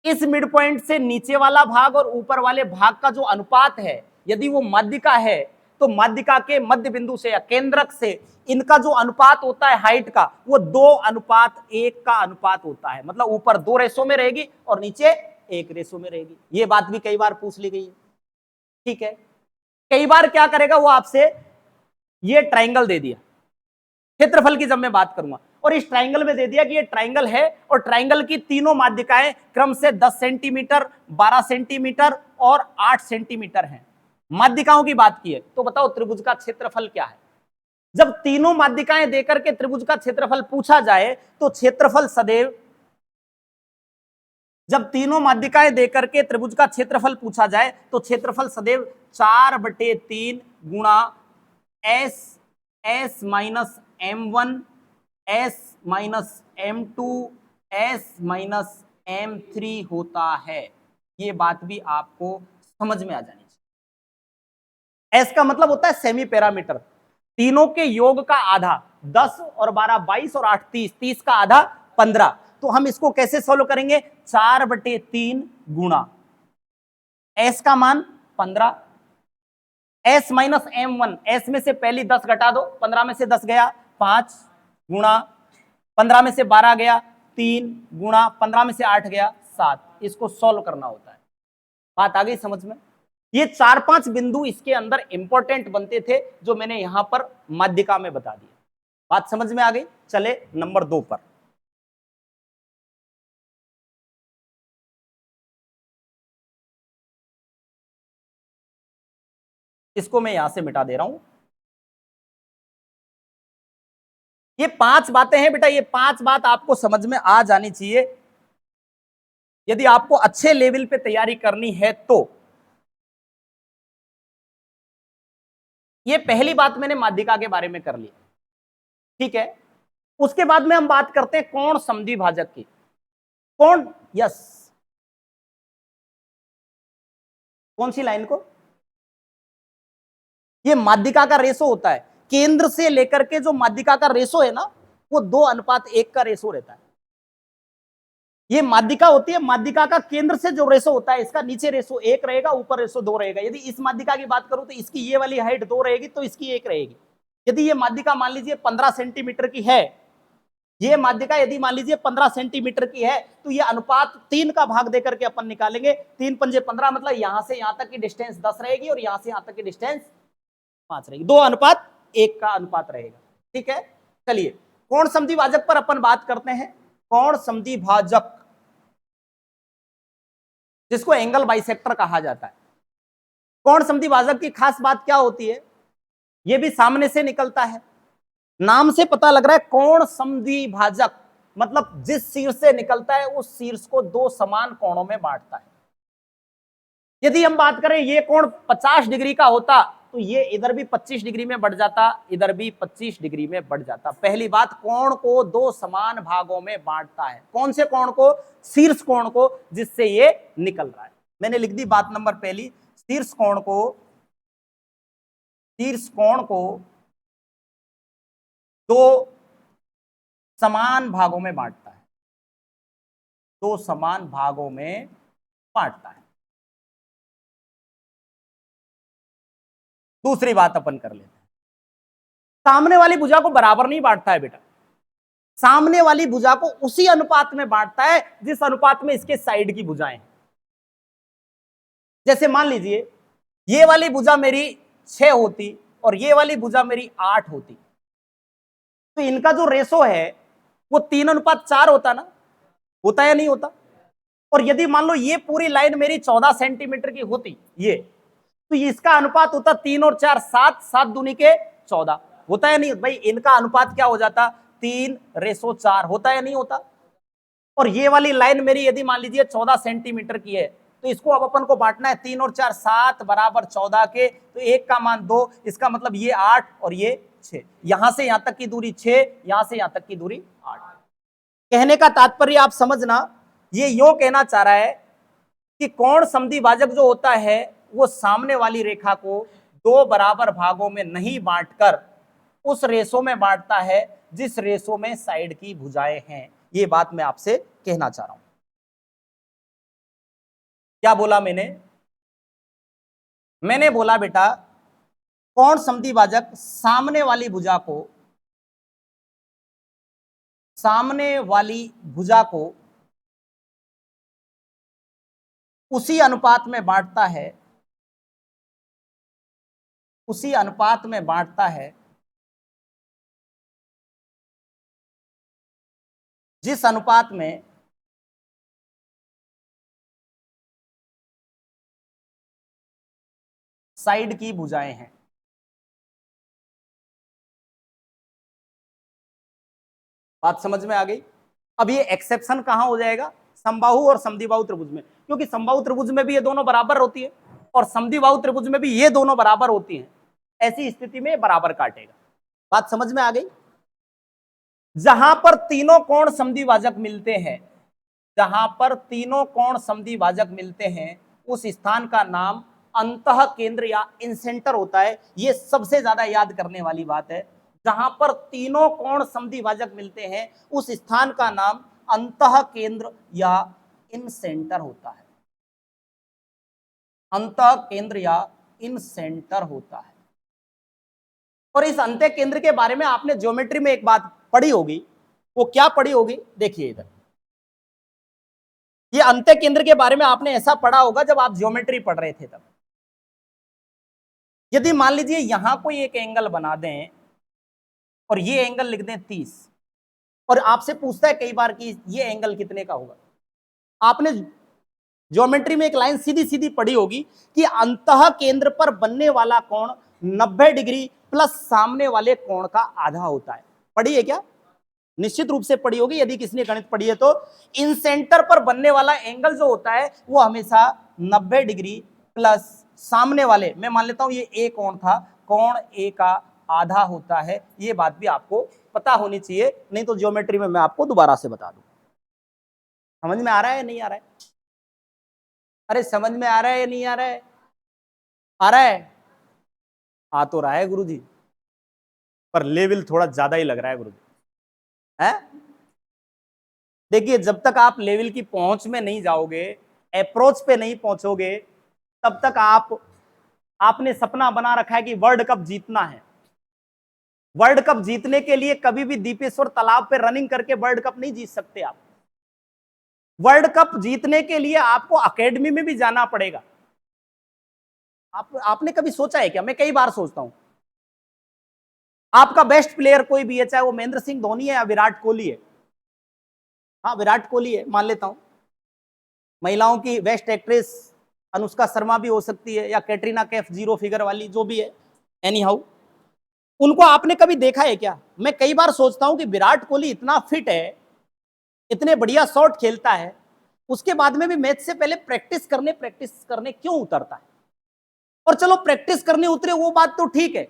इस मिड पॉइंट से नीचे वाला भाग और ऊपर वाले भाग का जो अनुपात है, यदि वो माध्यिका है तो माध्यिका के मध्य बिंदु से या केंद्रक से इनका जो अनुपात होता है हाइट का, वो 2:1 का अनुपात होता है। मतलब ऊपर 2 रेशो में रहेगी और नीचे 1 रेशो में रहेगी। ये बात भी कई बार पूछ ली गई है, ठीक है। कई बार क्या करेगा वो आपसे, ये ट्राइंगल दे दिया, क्षेत्रफल की जब मैं बात करूंगा, और इस ट्राइंगल में दे दिया कि ये ट्राइंगल है और ट्राइंगल की तीनों माध्यिकाएं क्रम से 10 सेंटीमीटर, 12 सेंटीमीटर और 8 सेंटीमीटर हैं। माध्यिकाओं की बात की है तो बताओ त्रिभुज का क्षेत्रफल क्या है। जब तीनों माध्यिकाएं देकर के त्रिभुज का क्षेत्रफल पूछा जाए तो क्षेत्रफल सदैव, जब तीनों माध्यिकाएं देकर के त्रिभुज का क्षेत्रफल पूछा जाए तो क्षेत्रफल सदैव 4/3 गुणा S minus M1 S minus M2 S minus M3 होता है। ये बात भी आपको समझ में आ जानी चाहिए। एस का मतलब होता है सेमी पैरामीटर, तीनों के योग का आधा, 10 और 12 22 और 8 30, 30 का आधा 15। तो हम इसको कैसे सोल्व करेंगे, 4/3 गुणा एस का मान 15, एस माइनस M1, एस में से पहली 10 घटा दो, 15 में से 10 गया 5 गुणा 15 में से 12 गया 3 गुणा 15 में से 8 गया 7। इसको सॉल्व करना होता है। बात आ गई समझ में। ये 4-5 बिंदु इसके अंदर इंपॉर्टेंट बनते थे जो मैंने यहां पर माध्यिका में बता दिया। बात समझ में आ गई। चले नंबर 2 पर। इसको मैं यहां से मिटा दे रहा हूं। ये 5 बातें हैं बेटा, ये 5 बात आपको समझ में आ जानी चाहिए यदि आपको अच्छे लेवल पे तैयारी करनी है तो। ये पहली बात मैंने माध्यिका के बारे में कर ली, ठीक है। उसके बाद में हम बात करते हैं कोण समद्विभाजक की। कोण, यस, कौन सी लाइन को, ये माध्यिका का रेशो होता है। केंद्र से लेकर के जो माध्यिका का रेशो है ना, वो 2:1 का रेशो रहता है। ये माध्यिका होती है, माध्यिका का केंद्र से जो रेशो होता है, इसका नीचे रेशो 1 रहेगा, ऊपर रेशो 2 रहेगा। यदि इस माध्यिका की बात करूं तो इसकी ये वाली हाइट 2 रहेगी तो इसकी 1 रहेगी। यदि ये माध्यिका मान लीजिए 15 सेंटीमीटर की है, ये माध्यिका यदि मान लीजिए 15 सेंटीमीटर की है तो ये अनुपात 3 का भाग देकर के अपन निकालेंगे। 3 पंजे 15, मतलब यहां से यहां तक की डिस्टेंस 10 रहेगी और यहां से यहां तक की डिस्टेंस 5 रहेगी। 2:1 का अनुपात रहेगा, ठीक है। चलिए कोण समद्विभाजक पर अपन बात करते हैं। कोण समद्विभाजक जिसको एंगल बाइसेक्टर कहा जाता है। कोण समद्विभाजक की खास बात क्या होती है, यह भी सामने से निकलता है, नाम से पता लग रहा है कोण समद्विभाजक, मतलब जिस शीर्ष से निकलता है उस शीर्ष को दो समान कोणों में बांटता है। यदि हम बात करें ये कोण 50 डिग्री का होता तो ये इधर भी 25 डिग्री में बढ़ जाता, इधर भी 25 डिग्री में बढ़ जाता। पहली बात, कोण को दो समान भागों में बांटता है। कौन से कोण को? शीर्ष कोण को, जिससे ये निकल रहा है। मैंने लिख दी बात नंबर पहली, शीर्ष कोण को दो समान भागों में बांटता है, दो समान भागों में बांटता है। दूसरी बात अपन कर लेते हैं, सामने वाली भुजा को बराबर नहीं बांटता है बेटा, सामने वाली भुजा को उसी अनुपात में बांटता है जिस अनुपात में इसके साइड की भुजाएं हैं। जैसे मान लीजिए ये वाली भुजा मेरी 6 होती और ये वाली भुजा मेरी 8 होती, तो इनका जो रेशो है वो 3:4 होता ना, होता या नहीं होता? और यदि मान लो ये पूरी लाइन मेरी 14 सेंटीमीटर की होती, ये तो इसका अनुपात होता 3 और 4 7, 7 दूनी के 14, होता या नहीं भाई? इनका अनुपात क्या हो जाता? 3:4, होता या नहीं होता? और ये वाली लाइन मेरी यदि मान लीजिए 14 सेंटीमीटर की है, तो इसको अब अपन को बांटना है 3 और 4 7 बराबर 14 के, तो एक का मान 2, इसका मतलब ये 8 और ये 6, यहां से यहां तक की दूरी 6, यहां से यहां तक की दूरी 8। कहने का तात्पर्य आप समझना, ये यूं कहना चाह रहा है कि कोण समद्विभाजक जो होता है वो सामने वाली रेखा को दो बराबर भागों में नहीं बांटकर उस रेशो में बांटता है जिस रेशो में साइड की भुजाएं हैं। ये बात मैं आपसे कहना चाह रहा हूं। क्या बोला मैंने? मैंने बोला बेटा, कोण समद्विभाजक सामने वाली भुजा को उसी अनुपात में बांटता है, उसी अनुपात में बांटता है जिस अनुपात में साइड की भुजाएं हैं। बात समझ में आ गई? अब ये एक्सेप्शन कहां हो जाएगा? समबाहु और समद्विबाहु त्रिभुज में, क्योंकि समबाहु त्रिभुज में भी ये दोनों बराबर होती है और समद्विबाहु त्रिभुज में भी ये दोनों बराबर होती हैं। ऐसी स्थिति में बराबर काटेगा। बात समझ में आ गई? जहां पर तीनों कोण समद्विभाजक मिलते हैं, जहां पर तीनों कोण समद्विभाजक मिलते हैं, उस स्थान का नाम अंतः केंद्र या इंसेंटर होता है। यह सबसे ज्यादा याद करने वाली बात है। जहां पर तीनों कोण समद्विभाजक मिलते हैं उस स्थान का नाम अंतः केंद्र या इन सेंटर होता है, अंतः केंद्र या इन सेंटर होता है। और इस अंतः केंद्र के बारे में आपने ज्योमेट्री में एक बात पढ़ी होगी, वो क्या पढ़ी होगी? देखिए इधर, ये अंतः केंद्र के बारे में आपने ऐसा पढ़ा होगा जब आप ज्योमेट्री पढ़ रहे थे तब। यदि मान लीजिए यहां कोई एक एंगल बना दें और ये एंगल लिख दें 30, और आपसे पूछता है कई बार कि ये एंगल कितने का होगा, आपने ज्योमेट्री में एक लाइन सीधी सीधी पढ़ी होगी कि अंतः केंद्र पर बनने वाला कोण 90 डिग्री प्लस सामने वाले कोण का आधा होता है। पढ़ी है क्या? निश्चित रूप से पढ़ी होगी, यदि किसी ने गणित पढ़ी है तो। इन सेंटर पर बनने वाला एंगल जो होता है वो हमेशा 90 डिग्री प्लस सामने वाले, मैं मान लेता हूं ये ए कोण था, कोण ए का आधा होता है। ये बात भी आपको पता होनी चाहिए, नहीं तो ज्योमेट्री में मैं आपको दोबारा से बता दूं। समझ में आ रहा है नहीं आ रहा है? अरे समझ में आ रहा है या नहीं आ रहा है? आ रहा है? आ तो रहा है गुरुजी, पर लेवल थोड़ा ज्यादा ही लग रहा है गुरुजी, है? देखिए, जब तक आप लेवल की पहुंच में नहीं जाओगे, अप्रोच पे नहीं पहुंचोगे, तब तक आपने सपना बना रखा है कि वर्ल्ड कप जीतना है। वर्ल्ड कप जीतने के लिए कभी भी दीपेश्वर तालाब पे रनिंग करके वर्ल्ड कप नहीं जीत सकते आप। वर्ल्ड कप जीतने के लिए आपको एकेडमी में भी जाना पड़ेगा। आपने कभी सोचा है क्या? मैं कई बार सोचता हूं, आपका बेस्ट प्लेयर कोई भी है, चाहे वो महेंद्र सिंह धोनी है या विराट कोहली है, हाँ विराट कोहली है मान लेता हूं, महिलाओं की बेस्ट एक्ट्रेस अनुष्का शर्मा भी हो सकती है, या कैटरीना कैफ, 0 फिगर वाली जो भी है, एनी हाउ, उनको आपने कभी देखा है क्या? मैं कई बार सोचता हूं कि विराट कोहली इतना फिट है, इतने बढ़िया शॉट खेलता है, उसके बाद में भी मैच से पहले प्रैक्टिस करने क्यों उतरता है? और चलो प्रैक्टिस करने उतरे वो बात तो ठीक है,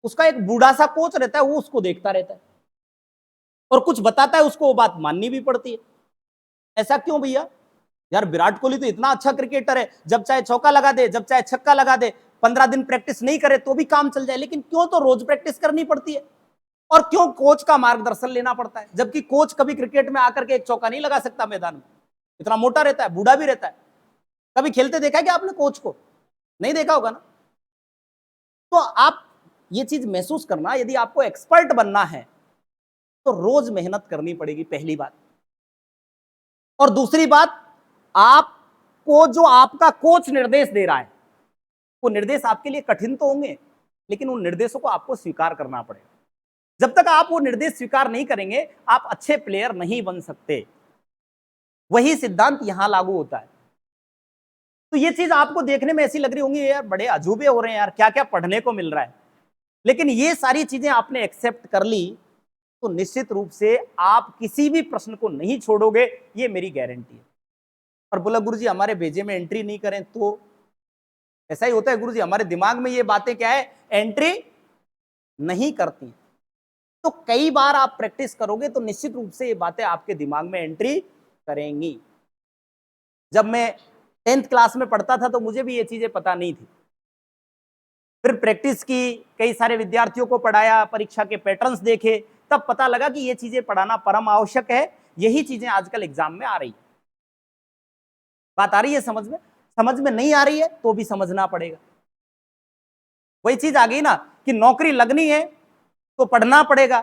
उसका एक बूढ़ा सा कोच रहता है, वो उसको देखता रहता है और कुछ बताता है, उसको वो बात माननी भी पड़ती है। ऐसा क्यों भैया? यार विराट कोहली तो इतना अच्छा क्रिकेटर है, जब चाहे चौका लगा दे, जब चाहे छक्का लगा दे, 15 दिन प्रैक्टिस नहीं करे तो भी काम चल जाए, लेकिन क्यों तो रोज प्रैक्टिस करनी पड़ती है? और क्यों कोच का मार्गदर्शन लेना पड़ता है? जबकि कोच कभी क्रिकेट में आकर के एक चौका नहीं लगा सकता मैदान में, इतना मोटा रहता है, बूढ़ा भी रहता है। कभी खेलते देखा है क्या आपने कोच को? नहीं देखा होगा ना। तो आप ये चीज महसूस करना, यदि आपको एक्सपर्ट बनना है तो रोज मेहनत करनी पड़ेगी, पहली बात। और दूसरी बात, आपको जो आपका कोच निर्देश दे रहा है, वो निर्देश आपके लिए कठिन तो होंगे, लेकिन उन निर्देशों को आपको स्वीकार करना पड़ेगा। जब तक आप वो निर्देश स्वीकार नहीं करेंगे, आप अच्छे प्लेयर नहीं बन सकते। वही सिद्धांत यहां लागू होता है। तो ये चीज आपको देखने में ऐसी लग रही होंगी, यार बड़े अजूबे हो रहे हैं यार, क्या क्या पढ़ने को मिल रहा है, लेकिन ये सारी चीजें आपने एक्सेप्ट कर ली तो निश्चित रूप से आप किसी भी प्रश्न को नहीं छोड़ोगे, ये मेरी गारंटी है। और बोला गुरुजी हमारे भेजे में एंट्री नहीं करें तो? ऐसा ही होता है गुरुजी, हमारे दिमाग में ये बातें क्या है, एंट्री नहीं करती। तो कई बार आप प्रैक्टिस करोगे तो निश्चित रूप से ये बातें आपके दिमाग में एंट्री करेंगी। जब मैं 10th क्लास में पढ़ता था तो मुझे भी ये चीजें पता नहीं थी, फिर प्रैक्टिस की, कई सारे विद्यार्थियों को पढ़ाया, परीक्षा के पैटर्न्स देखे, तब पता लगा कि ये चीजें पढ़ाना परम आवश्यक है। यही चीजें आजकल एग्जाम में आ रही है। बात आ रही है समझ में? समझ में नहीं आ रही है तो भी समझना पड़ेगा। वही चीज आ गई ना कि नौकरी लगनी है तो पढ़ना पड़ेगा,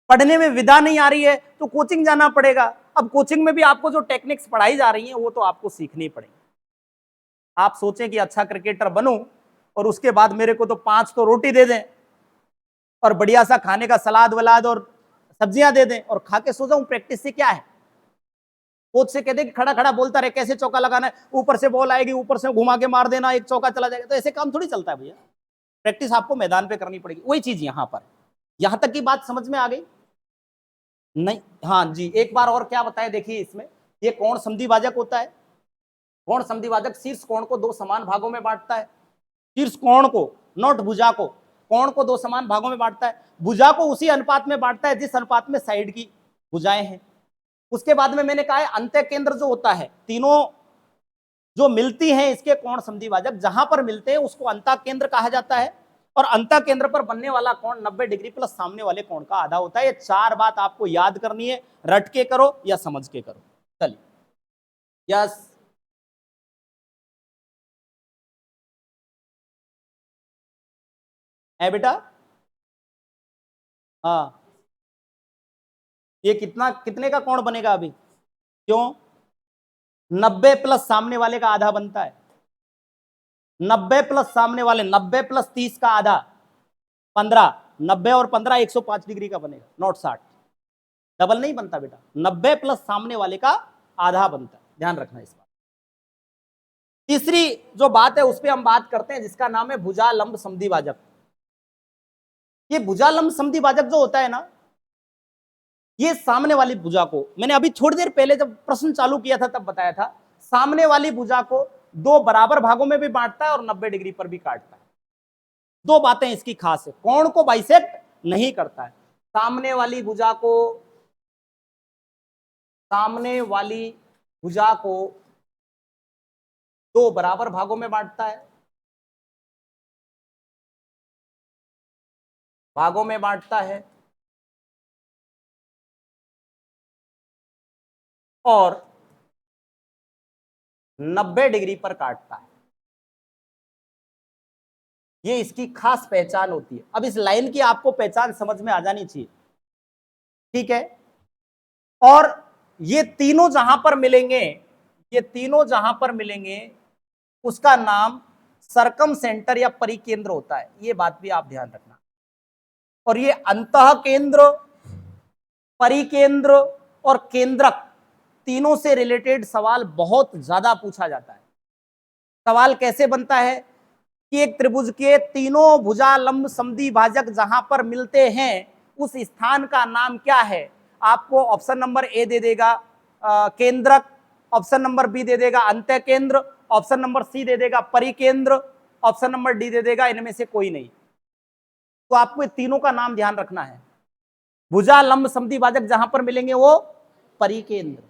पढ़ने में विधा नहीं आ रही है तो कोचिंग जाना पड़ेगा। अब कोचिंग में भी आपको जो टेक्निक्स पढ़ाई जा रही हैं वो तो आपको सीखनी पड़ेगी। आप सोचें कि अच्छा क्रिकेटर बनूं और उसके बाद मेरे को तो 5 तो रोटी दे दें और बढ़िया सा खाने का सलाद वलाद और सब्जियां दे दें और खा के सो जाऊं, प्रैक्टिस से क्या है? कोच से कह दे कि खड़ा खड़ा बोलता रहे कैसे चौका लगाना है, ऊपर से बॉल आएगी, ऊपर से घुमा के मार देना, एक चौका चला जाएगा, तो ऐसे काम थोड़ी चलता है भैया। प्रैक्टिस आपको मैदान पे करनी पड़ेगी। वही चीज यहां पर, यहां तक की बात समझ में आ गई? नहीं, हाँ जी, एक बार और क्या बताए देखिए इसमें, ये कोण संधिभाजक होता है। कोण संधिभाजक शीर्ष कोण को 2 समान भागों में बांटता है। शीर्ष कोण को, नॉट भुजा को, कोण को 2 समान भागों में बांटता है। भुजा को उसी अनुपात में बांटता है जिस अनुपात में साइड की भुजाएं हैं। उसके बाद में मैंने कहा है अंत्य केंद्र जो होता है, तीनों जो मिलती हैं इसके कोण संधिभाजक, जहां पर मिलते हैं उसको अंतः केंद्र कहा जाता है। और अंतः केंद्र पर बनने वाला कोण 90 डिग्री प्लस सामने वाले कोण का आधा होता है। ये 4 बात आपको याद करनी है, रट के करो या समझ के करो। चलिए, यस, है बेटा? हाँ, ये कितने का कोण बनेगा अभी? क्यों? 90 प्लस सामने वाले का आधा बनता है। 90 प्लस सामने वाले, 90 प्लस 30 का आधा 15, 90 और 15 105 डिग्री का बनेगा, नॉट 60। डबल नहीं बनता बेटा, 90 प्लस सामने वाले का आधा बनता है, ध्यान रखना इस बात। तीसरी जो बात है उस पर हम बात करते हैं, जिसका नाम है भुजालंब संधिभाजक। ये भुजालंब संधिभाजक जो होता है ना, ये सामने वाली भुजा को, मैंने अभी थोड़ी देर पहले जब प्रश्न चालू किया था तब बताया था, सामने वाली भुजा को 2 बराबर भागों में भी बांटता है और 90 डिग्री पर भी काटता है। 2 बातें इसकी खास है, कोण को बाइसेक्ट नहीं करता है, सामने वाली भुजा को 2 बराबर भागों में बांटता है, और 90 डिग्री पर काटता है। ये इसकी खास पहचान होती है। अब इस लाइन की आपको पहचान समझ में आ जानी चाहिए, ठीक है? और ये तीनों जहां पर मिलेंगे, उसका नाम सरकम सेंटर या परिकेंद्र होता है। ये बात भी आप ध्यान रखना। और ये अंतः केंद्र, परिकेंद्र और केंद्रक, तीनों से रिलेटेड सवाल बहुत ज्यादा पूछा जाता है। सवाल कैसे बनता है कि एक त्रिभुज के तीनों भुजा लंब समद्वि भाजक जहां पर मिलते हैं उस स्थान का नाम क्या है। आपको ऑप्शन नंबर ए दे देगा केंद्रक, ऑप्शन नंबर बी दे देगा अंत्य केंद्र, ऑप्शन नंबर सी दे देगा परिकेंद्र, ऑप्शन नंबर डी दे देगा इनमें से कोई नहीं। तो आपको तीनों का नाम ध्यान रखना है। भुजा लंब समद्वि भाजक जहां पर मिलेंगे वो परिकेंद्र,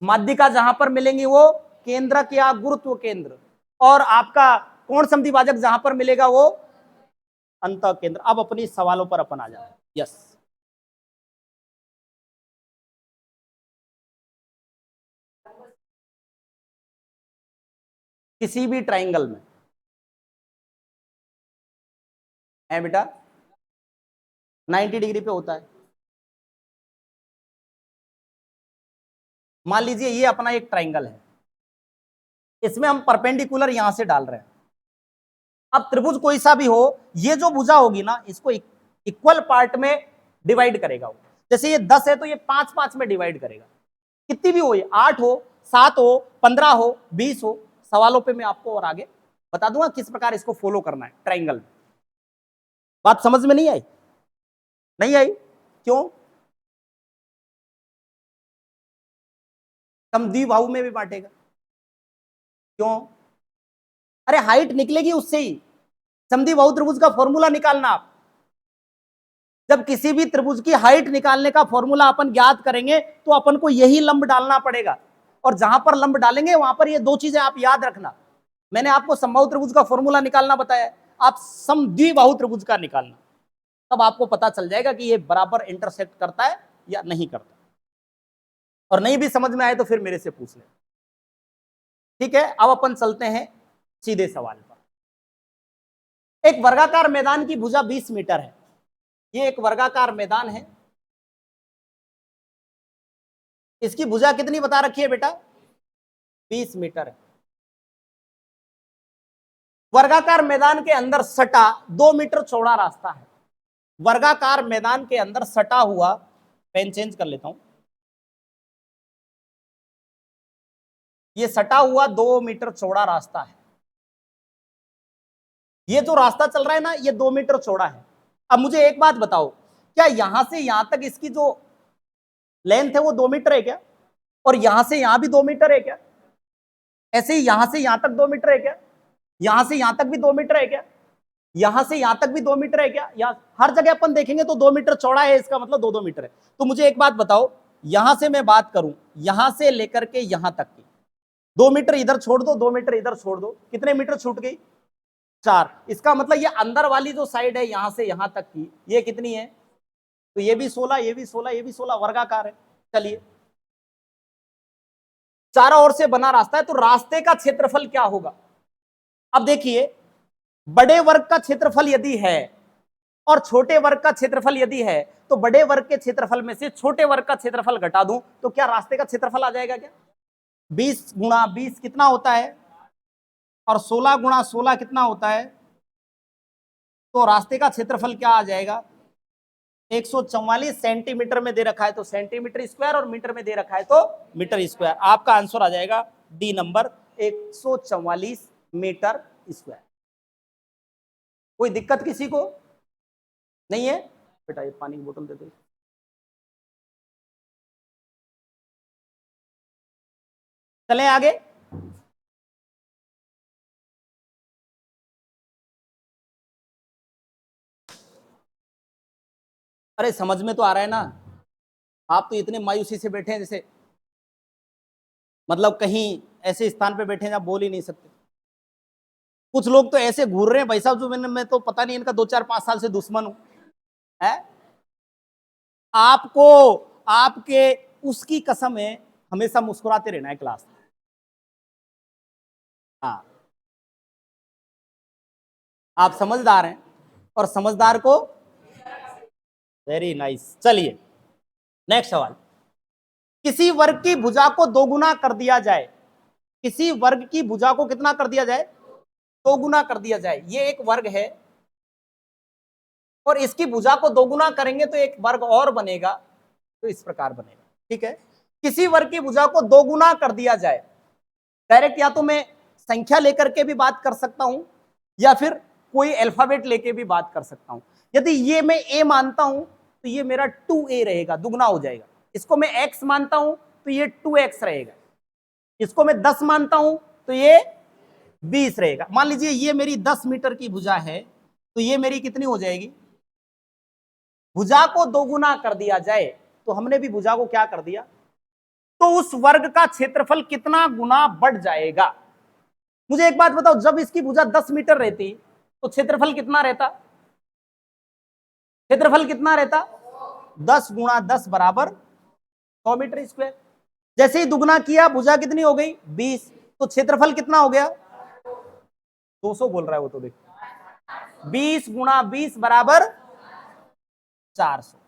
माध्यिका जहां पर मिलेंगी वो केंद्रक या गुरुत्व केंद्र, और आपका कोण समद्वि भाजक जहां पर मिलेगा वो अंतः केंद्र। अब अपनी सवालों पर अपन आ जाए। यस, किसी भी ट्राइंगल में है बेटा 90 डिग्री पे होता है। मान लीजिए ये अपना एक ट्राइंगल है, इसमें हम परपेंडिकुलर यहां से डाल रहे हैं। अब त्रिभुज कोई सा भी हो, ये जो भुजा होगी ना इसको इक्वल पार्ट में डिवाइड करेगा वो। जैसे ये 10 है तो ये 5-5 में डिवाइड करेगा। कितनी भी हो, ये 8 हो, 7 हो, 15 हो, 20 हो। सवालों पे मैं आपको और आगे बता दूंगा किस प्रकार इसको फॉलो करना है ट्राइंगल में। बात समझ में नहीं आई? नहीं आई? क्यों? समद्विबाहु में भी बांटेगा। क्यों? अरे हाइट निकलेगी उससे ही। समद्विबाहु त्रिभुज का फॉर्मूला निकालना आप। जब किसी भी त्रिभुज की हाइट निकालने का फॉर्मूला अपन ज्ञात करेंगे तो अपन को यही लंब डालना पड़ेगा, और जहां पर लंब डालेंगे वहां पर ये दो चीजें आप याद रखना। मैंने आपको समबाहु त्रिभुज का फॉर्मूला निकालना बताया, आप समद्विबाहु त्रिभुज का निकालना, तब आपको पता चल जाएगा कि ये बराबर इंटरसेक्ट करता है या नहीं करता। और नहीं भी समझ में आए तो फिर मेरे से पूछ ले। ठीक है, अब अपन चलते हैं सीधे सवाल पर। एक वर्गाकार मैदान की भुजा 20 मीटर है। ये एक वर्गाकार मैदान है, इसकी भुजा कितनी बता रखी है बेटा? 20 मीटर है। वर्गाकार मैदान के अंदर सटा 2 मीटर चौड़ा रास्ता है। वर्गाकार मैदान के अंदर सटा हुआ, पेन चेंज कर लेता हूं, ये सटा हुआ 2 मीटर चौड़ा रास्ता है। ये जो रास्ता चल रहा है ना ये 2 मीटर चौड़ा है। अब मुझे एक बात बताओ, क्या यहां से यहां तक इसकी जो लेंथ है वो 2 मीटर है क्या? और यहां से यहां भी 2 मीटर है क्या? ऐसे ही यहां से यहां तक 2 मीटर है क्या? यहां से यहां तक भी 2 मीटर है क्या? यहां से यहां तक भी 2 मीटर है क्या? यहां हर जगह अपन देखेंगे तो 2 मीटर चौड़ा है, इसका मतलब 2-2 मीटर है। तो मुझे एक बात बताओ, यहां से मैं बात करूं, यहां से लेकर के यहां तक की 2 मीटर इधर छोड़ दो, 2 मीटर इधर छोड़ दो, कितने मीटर छूट गई? 4। इसका मतलब ये अंदर वाली जो साइड है यहां से यहां तक की, ये कितनी है? तो ये भी 16, ये भी 16, ये भी 16, वर्गाकार है। चलिए, चारों ओर से बना रास्ता है, तो रास्ते का क्षेत्रफल क्या होगा? अब देखिए, बड़े वर्ग का क्षेत्रफल यदि है और छोटे वर्ग का क्षेत्रफल यदि है, तो बड़े वर्ग के क्षेत्रफल में से छोटे वर्ग का क्षेत्रफल घटा दूं तो क्या रास्ते का क्षेत्रफल आ जाएगा क्या? 20 गुणा 20 कितना होता है? और 16 गुणा 16 कितना होता है? तो रास्ते का क्षेत्रफल क्या आ जाएगा? 144 सेंटीमीटर में दे रखा है तो सेंटीमीटर स्क्वायर, और मीटर में दे रखा है तो मीटर स्क्वायर। आपका आंसर आ जाएगा डी नंबर, 144 मीटर स्क्वायर। कोई दिक्कत किसी को नहीं है? बेटा ये पानी की बोतल दे दो। चलें आगे। अरे समझ में तो आ रहा है ना? आप तो इतने मायूसी से बैठे हैं जैसे मतलब कहीं ऐसे स्थान पे बैठे हैं जहां बोल ही नहीं सकते। कुछ लोग तो ऐसे घूर रहे हैं भाई साहब, जो मैं तो पता नहीं इनका 2-4-5 साल से दुश्मन हूं है। आपको आपके उसकी कसम है हमेशा मुस्कुराते रहना है क्लास में। हाँ, आप समझदार हैं और समझदार को वेरी नाइस। चलिए नेक्स्ट सवाल। किसी वर्ग की भुजा को दोगुना कर दिया जाए, किसी वर्ग की भुजा को कितना कर दिया जाए? दोगुना कर दिया जाए। ये एक वर्ग है और इसकी भुजा को दोगुना करेंगे तो एक वर्ग और बनेगा, तो इस प्रकार बनेगा। ठीक है, किसी वर्ग की भुजा को दोगुना कर दिया जाए, डायरेक्ट या तो मैं संख्या लेकर के भी बात कर सकता हूं या फिर कोई अल्फाबेट लेके भी बात कर सकता हूं। यदि ये मैं a मानता हूं तो ये मेरा 2a रहेगा, दुगना हो जाएगा। इसको मैं x मानता हूं तो ये 2x रहेगा। इसको मैं 10 मानता हूं तो ये 20 रहेगा। मान लीजिए ये मेरी 10 मीटर की भुजा है तो ये मेरी कितनी हो जाएगी? भुजा को दोगुना कर दिया जाए तो हमने भी भुजा को क्या कर दिया, तो उस वर्ग का क्षेत्रफल कितना गुना बढ़ जाएगा। मुझे एक बात बताओ, जब इसकी भुजा 10 मीटर रहती तो क्षेत्रफल कितना रहता? क्षेत्रफल कितना रहता? 10 गुणा 10 बराबर 100 मीटर स्क्वायर। जैसे ही दुगना किया भुजा कितनी हो गई? 20, तो क्षेत्रफल कितना हो गया? 200 बोल रहा है वो तो, देखो 20 गुणा 20 बराबर 400।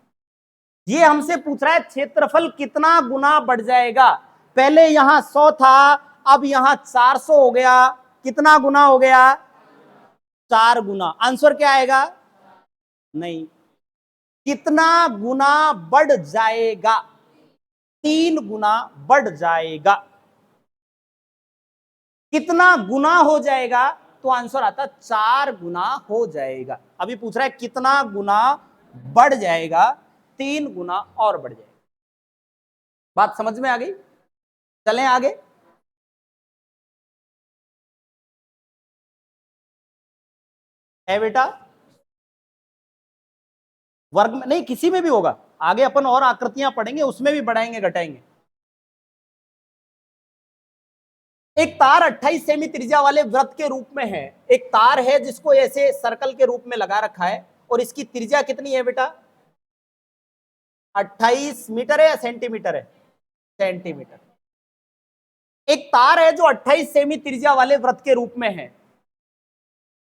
ये हमसे पूछ रहा है क्षेत्रफल कितना गुना बढ़ जाएगा। पहले यहां 100 था, अब यहां 400 हो गया। कितना गुना हो गया? 4 गुना। आंसर क्या आएगा? नहीं, कितना गुना बढ़ जाएगा? 3 गुना बढ़ जाएगा। कितना गुना हो जाएगा? तो आंसर आता 4 गुना हो जाएगा। अभी पूछ रहा है कितना गुना बढ़ जाएगा? 3 गुना और बढ़ जाएगा। बात समझ में आ गई? चलें आगे। है बेटा? वर्ग में नहीं, किसी में भी होगा। आगे अपन और आकृतियां पढ़ेंगे, उसमें भी बढ़ाएंगे घटाएंगे। एक तार 28 सेमी त्रिज्या वाले वृत्त के रूप में है। एक तार है जिसको ऐसे सर्कल के रूप में लगा रखा है और इसकी त्रिज्या कितनी है बेटा? 28 मीटर है या सेंटीमीटर है? सेंटीमीटर। एक तार है जो 28 सेमी त्रिज्या वाले वृत्त के रूप में है।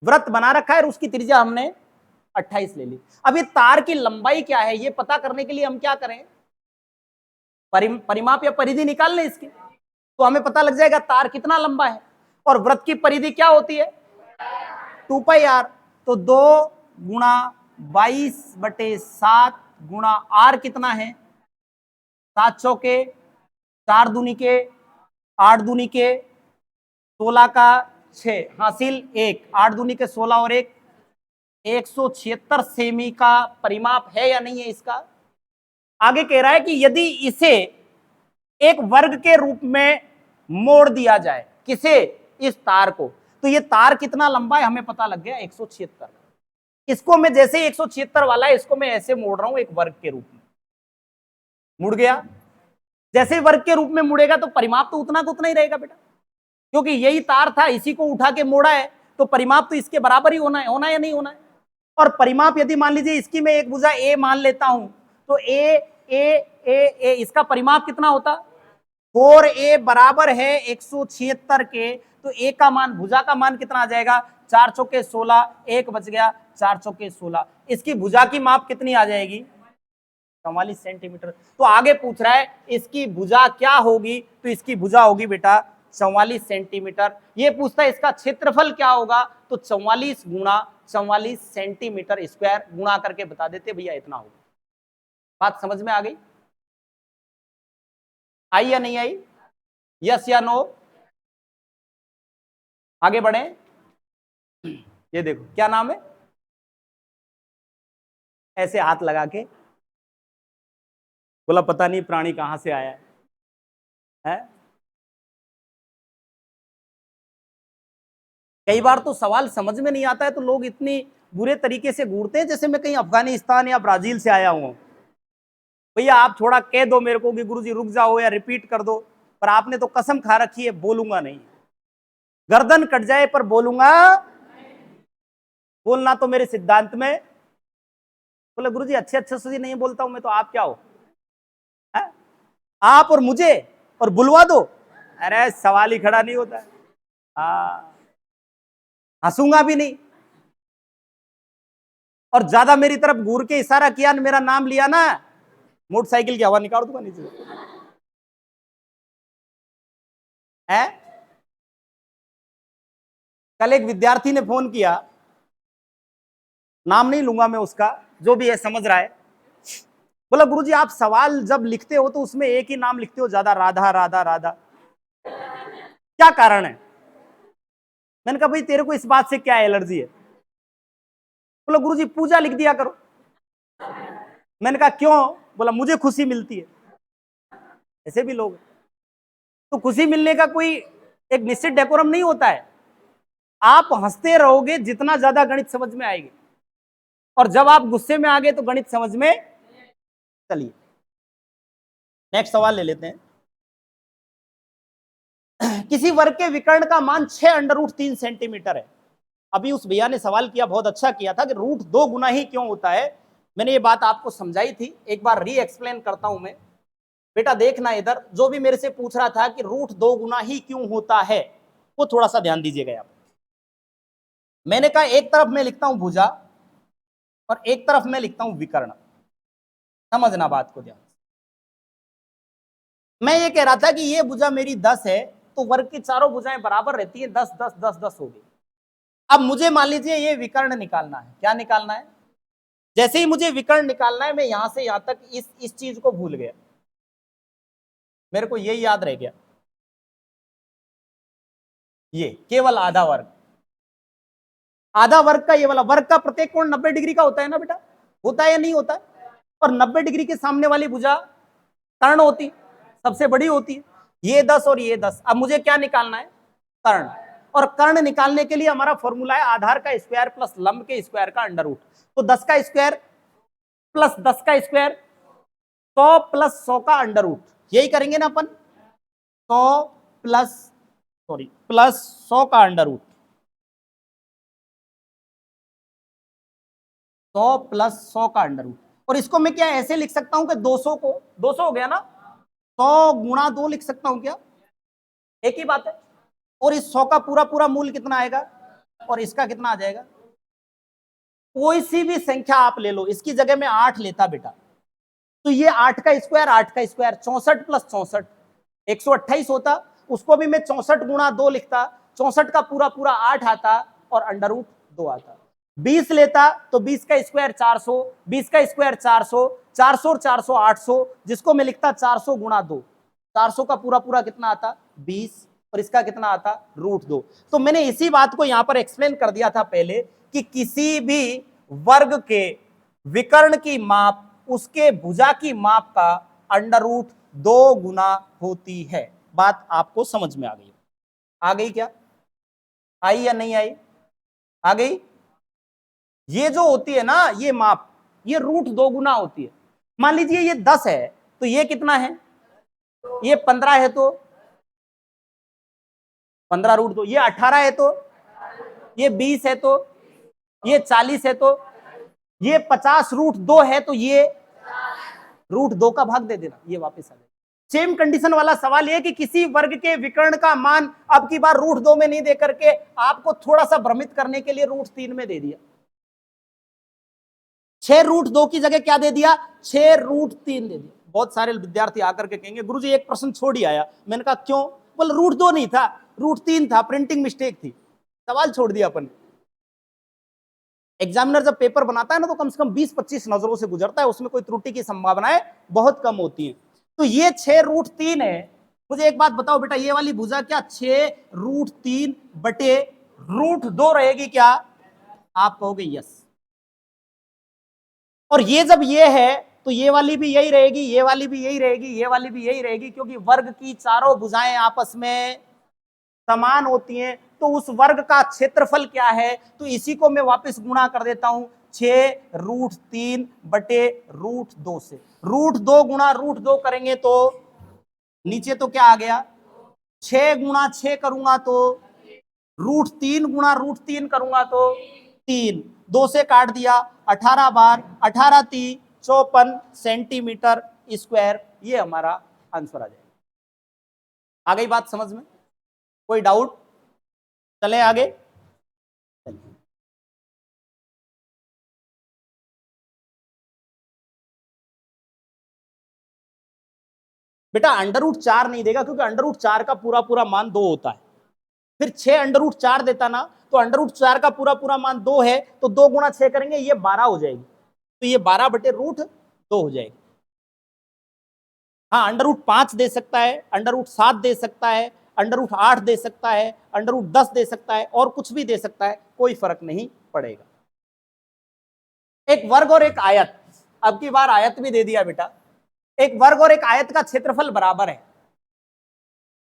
वृत्त बना रखा है और उसकी त्रिज्या हमने 28 ले ली। अब ये तार की लंबाई क्या है ये पता करने के लिए हम क्या करें? परिमाप या परिधि निकाल लें इसकी, तो हमें पता लग जाएगा तार कितना लंबा है। और वृत्त की परिधि क्या होती है? 2πr। तो 2 गुणा 22/7 गुणा r कितना है? 7 चौके 4 दूनी के 8 दूनी के 16 का 6 हासिल 1, 8 दूनी के 16 और 1 176 सेमी का परिमाप है या नहीं है इसका। आगे कह रहा है कि यदि इसे एक वर्ग के रूप में मोड़ दिया जाए, किसे? इस तार को, तो ये तार कितना लंबा है हमें पता लग गया, 176। इसको मैं जैसे 176 वाला है इसको मैं ऐसे मोड़ रहा हूं, एक वर्ग के रूप में मुड़ गया। जैसे वर्ग के रूप में मुड़ेगा तो परिमाप तो उतना का उतना ही रहेगा बेटा, क्योंकि यही तार था, इसी को उठा के मोड़ा है तो परिमाप तो इसके बराबर ही होना है या नहीं होना है। और परिमाप यदि मान लीजिए इसकी मैं एक भुजा ए मान लेता हूं तो ए इसका परिमाप कितना होता? 4a बराबर है 176 के, तो a का मान, भुजा का मान कितना आ जाएगा? 4 चौके 16, 1 बच गया, 4 चौके 16। इसकी भुजा की माप कितनी आ जाएगी? 44 सेंटीमीटर। तो आगे पूछ रहा है इसकी भुजा क्या होगी, तो इसकी भुजा होगी बेटा 44 सेंटीमीटर। ये पूछता है इसका क्षेत्रफल क्या होगा, तो 44 गुणा 44 सेंटीमीटर स्क्वायर गुणा करके बता देते भैया इतना होगा। बात समझ में आ गई? आई या नहीं आई? यस या नो? आगे बढ़े। ये देखो क्या नाम है, ऐसे हाथ लगा के बोला पता नहीं प्राणी कहां से आया है? कई बार तो सवाल समझ में नहीं आता है तो लोग इतनी बुरे तरीके से घूरते हैं जैसे मैं कहीं अफगानिस्तान या ब्राजील से आया हूं। भैया आप थोड़ा कह दो मेरे को कि गुरुजी रुक जाओ या रिपीट कर दो, पर आपने तो कसम खा रखी है बोलूंगा नहीं। गर्दन कट जाए पर बोलूंगा। बोलना तो मेरे सिद्धांत में। बोले गुरुजी अच्छे अच्छे से नहीं बोलता हूं मैं, तो आप क्या हो? है? आप और मुझे और बुलवा दो, अरे सवाल ही खड़ा नहीं होता है। हंसूंगा भी नहीं। और ज्यादा मेरी तरफ घूर के इशारा किया, मेरा नाम लिया ना, मोटरसाइकिल की हवा निकाल दूंगा नीचे है। कल एक विद्यार्थी ने फोन किया, नाम नहीं लूंगा मैं उसका, जो भी है समझ रहा है। बोला गुरुजी आप सवाल जब लिखते हो तो उसमें एक ही नाम लिखते हो ज्यादा, राधा राधा राधा, क्या कारण है? मैंने कहा भाई तेरे को इस बात से क्या एलर्जी है? बोला गुरुजी पूजा लिख दिया करो। मैंने कहा क्यों? बोला मुझे खुशी मिलती है। ऐसे भी लोग, तो खुशी मिलने का कोई एक निश्चित डेकोरम नहीं होता है। आप हंसते रहोगे जितना ज्यादा गणित समझ में आएगी, और जब आप गुस्से में आ गए तो गणित समझ में। चलिए नेक्स्ट सवाल ले लेते हैं। किसी वर्ग के विकर्ण का मान 6√3 सेंटीमीटर है। अभी उस भैया ने सवाल किया, बहुत अच्छा किया था, कि रूट 2 गुना ही क्यों होता है। मैंने ये बात आपको समझाई थी, एक बार री एक्सप्लेन करता हूं मैं। बेटा देखना इधर, जो भी मेरे से पूछ रहा था कि रूट 2 गुना ही क्यों होता है, वो थोड़ा सा ध्यान दीजिएगा। आप, मैंने कहा एक तरफ मैं लिखता हूं भुजा और एक तरफ मैं लिखता हूं विकर्ण। समझना बात को ध्यान। मैं ये कह रहा था कि ये भुजा मेरी 10 है, तो वर्ग की चारों भुजाएं बराबर रहती है, 10 10 10 10 होगी। अब मुझे मान लीजिए ये विकर्ण निकालना है। क्या निकालना है? जैसे ही मुझे विकर्ण निकालना है, मैं यहां से यहां तक इस चीज को भूल गया, मेरे को यही याद रह गया, ये केवल आधा वर्ग। आधा वर्ग का ये वाला, वर्ग का प्रत्येक कोण 90 डिग्री का होता है ना बेटा, होता है या नहीं होता है? और 90 डिग्री के सामने वाली भुजा कर्ण होती, सबसे बड़ी होती है। ये 10 और ये 10। अब मुझे क्या निकालना है? कर्ण। और कर्ण निकालने के लिए हमारा फॉर्मूला है आधार का स्क्वायर प्लस लंब के स्क्वायर का अंडर रूट। तो 10 का स्क्वायर प्लस 10 का स्क्वायर, 100 प्लस 100 का अंडर रूट, यही करेंगे ना अपन। 100 प्लस 100 का अंडर रूट, 100 प्लस 100 का अंडर रूट। और इसको मैं क्या ऐसे लिख सकता हूं कि 200 को 200 हो गया ना, 100 गुणा 2 लिख सकता हूं क्या? एक ही बात है। और इस 100 का पूरा पूरा मूल कितना आएगा, और इसका कितना आ जाएगा? कोई सी भी संख्या आप ले लो, इसकी जगह में 8 लेता बेटा, तो ये 8 का स्क्वायर, 8 का स्क्वायर 64 प्लस 64 128 होता। उसको भी मैं 64 गुणा 2 लिखता, 64 का पूरा पूरा 8 आता और अंडर रूट 2 आता। 20 लेता तो 20 का स्क्वायर 400, 20 का स्क्वायर 400, 400 और 400 800, जिसको मैं लिखता 400 गुणा 2, 400 का पूरा पूरा कितना आता? 20, और इसका कितना आता? रूट 2। तो मैंने इसी बात को यहां पर एक्सप्लेन कर दिया था पहले, कि किसी भी वर्ग के विकर्ण की माप उसके भुजा की माप का अंडर रूट 2 गुना होती है। बात आपको समझ में आ गई? आ गई क्या? आई या नहीं आई? आ गई। ये जो होती है ना ये माप, ये रूट 2 गुना होती है। मान लीजिए ये 10 है, तो ये कितना है? ये 15 है, तो 15 रूट 2। ये 18 है, तो ये 20 है, तो ये 40 है, तो ये 50 रूट 2 है, तो ये रूट 2 का भाग दे देना, ये वापस आ जाएगा। सेम कंडीशन वाला सवाल ये कि किसी वर्ग के विकर्ण का मान अब की बार रूट 2 में नहीं दे करके आपको थोड़ा सा भ्रमित करने के लिए रूट 3 में दे दिया। 6 रूट 2 की जगह क्या दे दिया? 6 रूट 3 दे दिया। बहुत सारे विद्यार्थी आकर के कहेंगे गुरुजी एक प्रश्न छोड़ ही आया। मैंने कहा क्यों? बोले रूट 2 नहीं था, रूट 3 था, प्रिंटिंग मिस्टेक थी, सवाल छोड़ दिया अपन। एग्जामिनर जब पेपर बनाता है ना, तो कम से कम 20-25 नजरों से गुजरता है, उसमें कोई त्रुटि की संभावनाएं बहुत कम होती हैं। तो ये 6 रूट 3 है। मुझे एक बात बताओ बेटा, ये वाली भुजा क्या 6 रूट 3 बटे रूट 2 रहेगी क्या? आप कहोगे यस। और ये जब ये है तो ये वाली भी यही रहेगी, ये वाली भी यही रहेगी, ये वाली भी यही रहेगी, क्योंकि वर्ग की चारों भुजाएं आपस में समान होती हैं। तो उस वर्ग का क्षेत्रफल क्या है? तो इसी को मैं वापस गुणा कर देता हूं 6 रूट 3 बटे रूट 2 से। रूट 2 गुणा रूट 2 करेंगे तो नीचे तो क्या आ गया? 6 गुणा 6 करूंगा तो रूट 3 गुणा रूट 3 करूंगा तो 3, 2 से काट दिया, 18 बार 18 3 54 सेंटीमीटर स्क्वायर, ये हमारा आंसर आ जाएगा। आ गई बात समझ में? कोई डाउट? चले आगे। बेटा अंडर रूट 4 नहीं देगा, क्योंकि अंडर रूट 4 का पूरा पूरा मान 2 होता है। फिर 6 अंडर रूट 4 देता ना, तो अंडर रूट 4 का पूरा पूरा मान 2 है, तो 2 गुणा 6 करेंगे, ये 12 हो जाएगी। तो ये 12 बटे रूट 2 हो जाएगी। हाँ, √5 दे सकता है, √7 दे सकता है, √8 दे सकता है, √10 दे सकता है, और कुछ भी दे सकता है, कोई फर्क नहीं पड़ेगा। एक वर्ग और एक आयत, अब की बार आयत भी दे दिया बेटा। एक वर्ग और एक आयत का क्षेत्रफल बराबर है।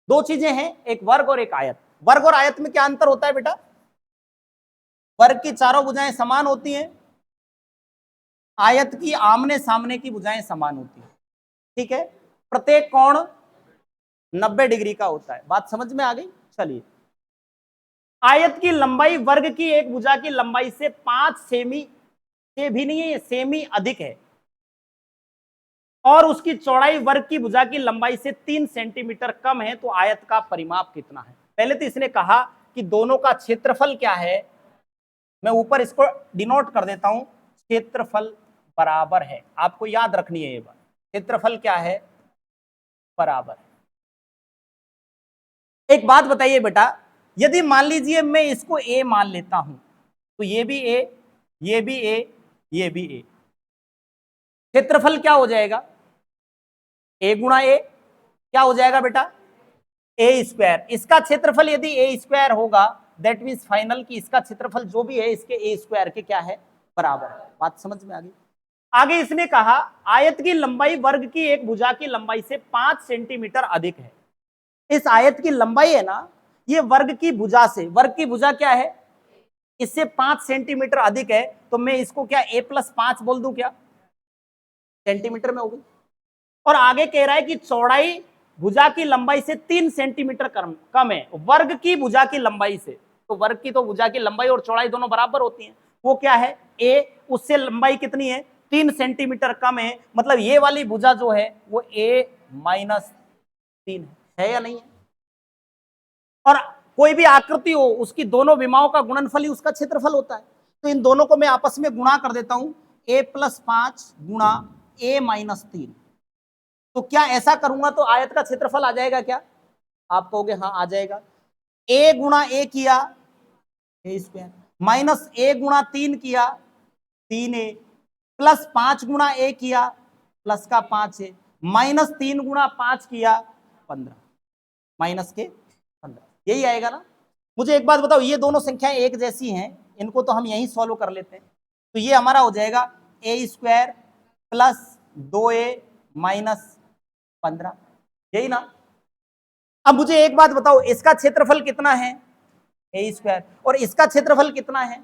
दो चीजें हैं, एक वर्ग और एक आयत। वर्ग और आयत में क्या अंतर होता है बेटा? वर्ग की चारों भुजाएं समान होती हैं, आयत की आमने सामने की भुजाएं समान होती हैं। ठीक है, प्रत्येक कोण 90 डिग्री का होता है। बात समझ में आ गई? चलिए, आयत की लंबाई वर्ग की एक भुजा की लंबाई से 5 सेमी से भी नहीं है, सेमी अधिक है, और उसकी चौड़ाई वर्ग की भुजा की लंबाई से 3 सेंटीमीटर कम है, तो आयत का परिमाप कितना है? पहले तो इसने कहा कि दोनों का क्षेत्रफल क्या है। मैं ऊपर इसको डिनोट कर देता हूं, क्षेत्रफल बराबर है। आपको याद रखनी है ये बात, क्षेत्रफल क्या है? बराबर है। एक बात बताइए बेटा, यदि मान लीजिए मैं इसको ए मान लेता हूं, तो ये भी ए, ये भी ए, ये भी ए, क्षेत्रफल क्या हो जाएगा? ए गुणा ए, क्या हो जाएगा बेटा? ए स्क्वायर। इसका क्षेत्रफल यदि ए स्क्वायर होगा, दैट मीन्स फाइनल की इसका क्षेत्रफल जो भी है इसके ए स्क्वायर के क्या है? बराबर है। बात समझ में आ गई? आगे इसने कहा आयत की लंबाई वर्ग की एक भुजा की लंबाई से 5 सेंटीमीटर अधिक है। इस आयत की लंबाई है ना, ये वर्ग की भुजा से, वर्ग की भुजा क्या है? इससे 5 सेंटीमीटर अधिक है, तो मैं इसको क्या a+5 बोल दूं क्या? सेंटीमीटर में होगी। और आगे कह रहा है कि चौड़ाई भुजा की लंबाई से 3 सेंटीमीटर कम है, वर्ग की भुजा की लंबाई से। तो वर्ग की तो भुजा की लंबाई और चौड़ाई दोनों बराबर होती हैं। वो क्या है? a, उससे लंबाई कितनी है? 3 सेंटीमीटर कम है, मतलब ये वाली भुजा जो है वो a-3 है या नहीं है? और कोई भी आकृति हो, उसकी दोनों विमाओं का गुणनफल ही उसका क्षेत्रफल होता है। तो इन दोनों को मैं आपस में गुणा कर देता हूं, a+5 गुणा a-3। तो क्या ऐसा करूंगा तो आयत का क्षेत्रफल आ जाएगा क्या? आप कहोगे हाँ आ जाएगा। a गुणा a किया a स्क्वायर, माइनस a गुणा 3 किया 3a, प्लस 5 गुणा a किया प्लस का 5a, माइनस 3 गुणा 5 किया 15, माइनस के 15, यही आएगा ना? मुझे एक बात बताओ, ये दोनों संख्याएं एक जैसी हैं, इनको तो हम यहीं सॉल्व कर लेते हैं। तो ये हमारा हो जाएगा a square plus 2a minus 15, यही ना? अब मुझे एक बात बताओ, इसका क्षेत्रफल कितना है? ए स्क्वायर, और इसका क्षेत्रफल कितना है?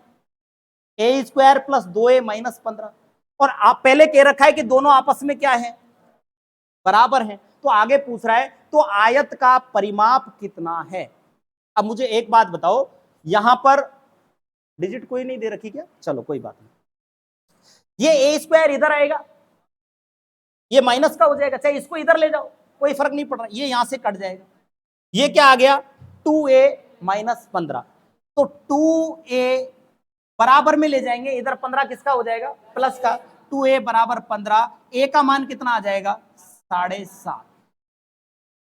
ए स्क्वायर प्लस 2a माइनस 15। और आप पहले कह रखा है कि दोनों आपस में क्या है? बराबर है। तो आगे पूछ रहा है तो आयत का परिमाप कितना है? अब मुझे एक बात बताओ, यहां पर डिजिट कोई नहीं दे रखी क्या? चलो कोई बात नहीं, ये ए स्क्वायर इधर आएगा, ये माइनस का हो जाएगा, चाहे इसको इधर ले जाओ कोई फर्क नहीं पड़ रहा, ये यहां से कट जाएगा। ये क्या आ गया? 2a minus 15। तो 2a बराबर में ले जाएंगे, इधर 15 किसका हो जाएगा? प्लस का। 2a बराबर 15, a का मान कितना आ जाएगा? 7.5।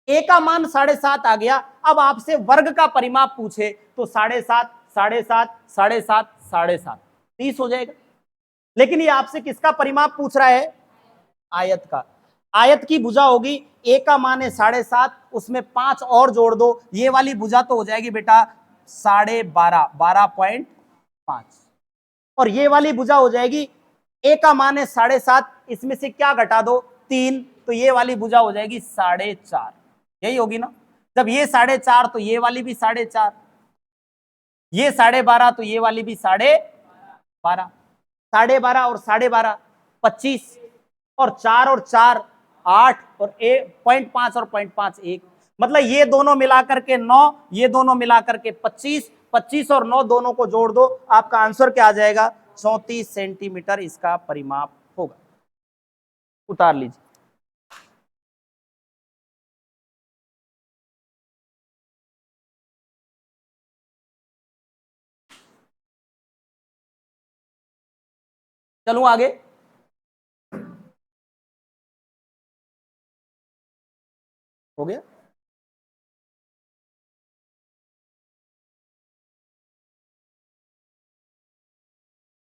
a का मान 7.5 आ गया। अब आपसे वर्ग का परिमाप पूछे तो 7.5 7.5 7.5 7.5 30 हो जाएगा। लेकिन ये आपसे किसका परिमाप पूछ रहा है? आयत का। आयत की भुजा होगी, a का मान है 7.5, उसमें 5 और जोड़ दो, ये वाली भुजा तो हो जाएगी बेटा 12.5 12.5, और ये वाली भुजा हो जाएगी, a का मान है 7.5, इसमें से क्या घटा दो? 3, तो ये वाली भुजा हो जाएगी 4.5, यही होगी ना? जब ये 4.5 तो ये वाली भी 4.5, ये 12.5 तो ये वाली भी 12.5, 12.5 और 12.5 25, और 4 और 4 8, और 0.5 और 0.5 1, मतलब ये दोनों मिलाकर के 9, ये दोनों मिलाकर के 25, 25 और 9 दोनों को जोड़ दो, आपका आंसर क्या आ जाएगा? 34 सेंटीमीटर इसका परिमाप होगा। उतार लीजिए। चलूं आगे? हो गया?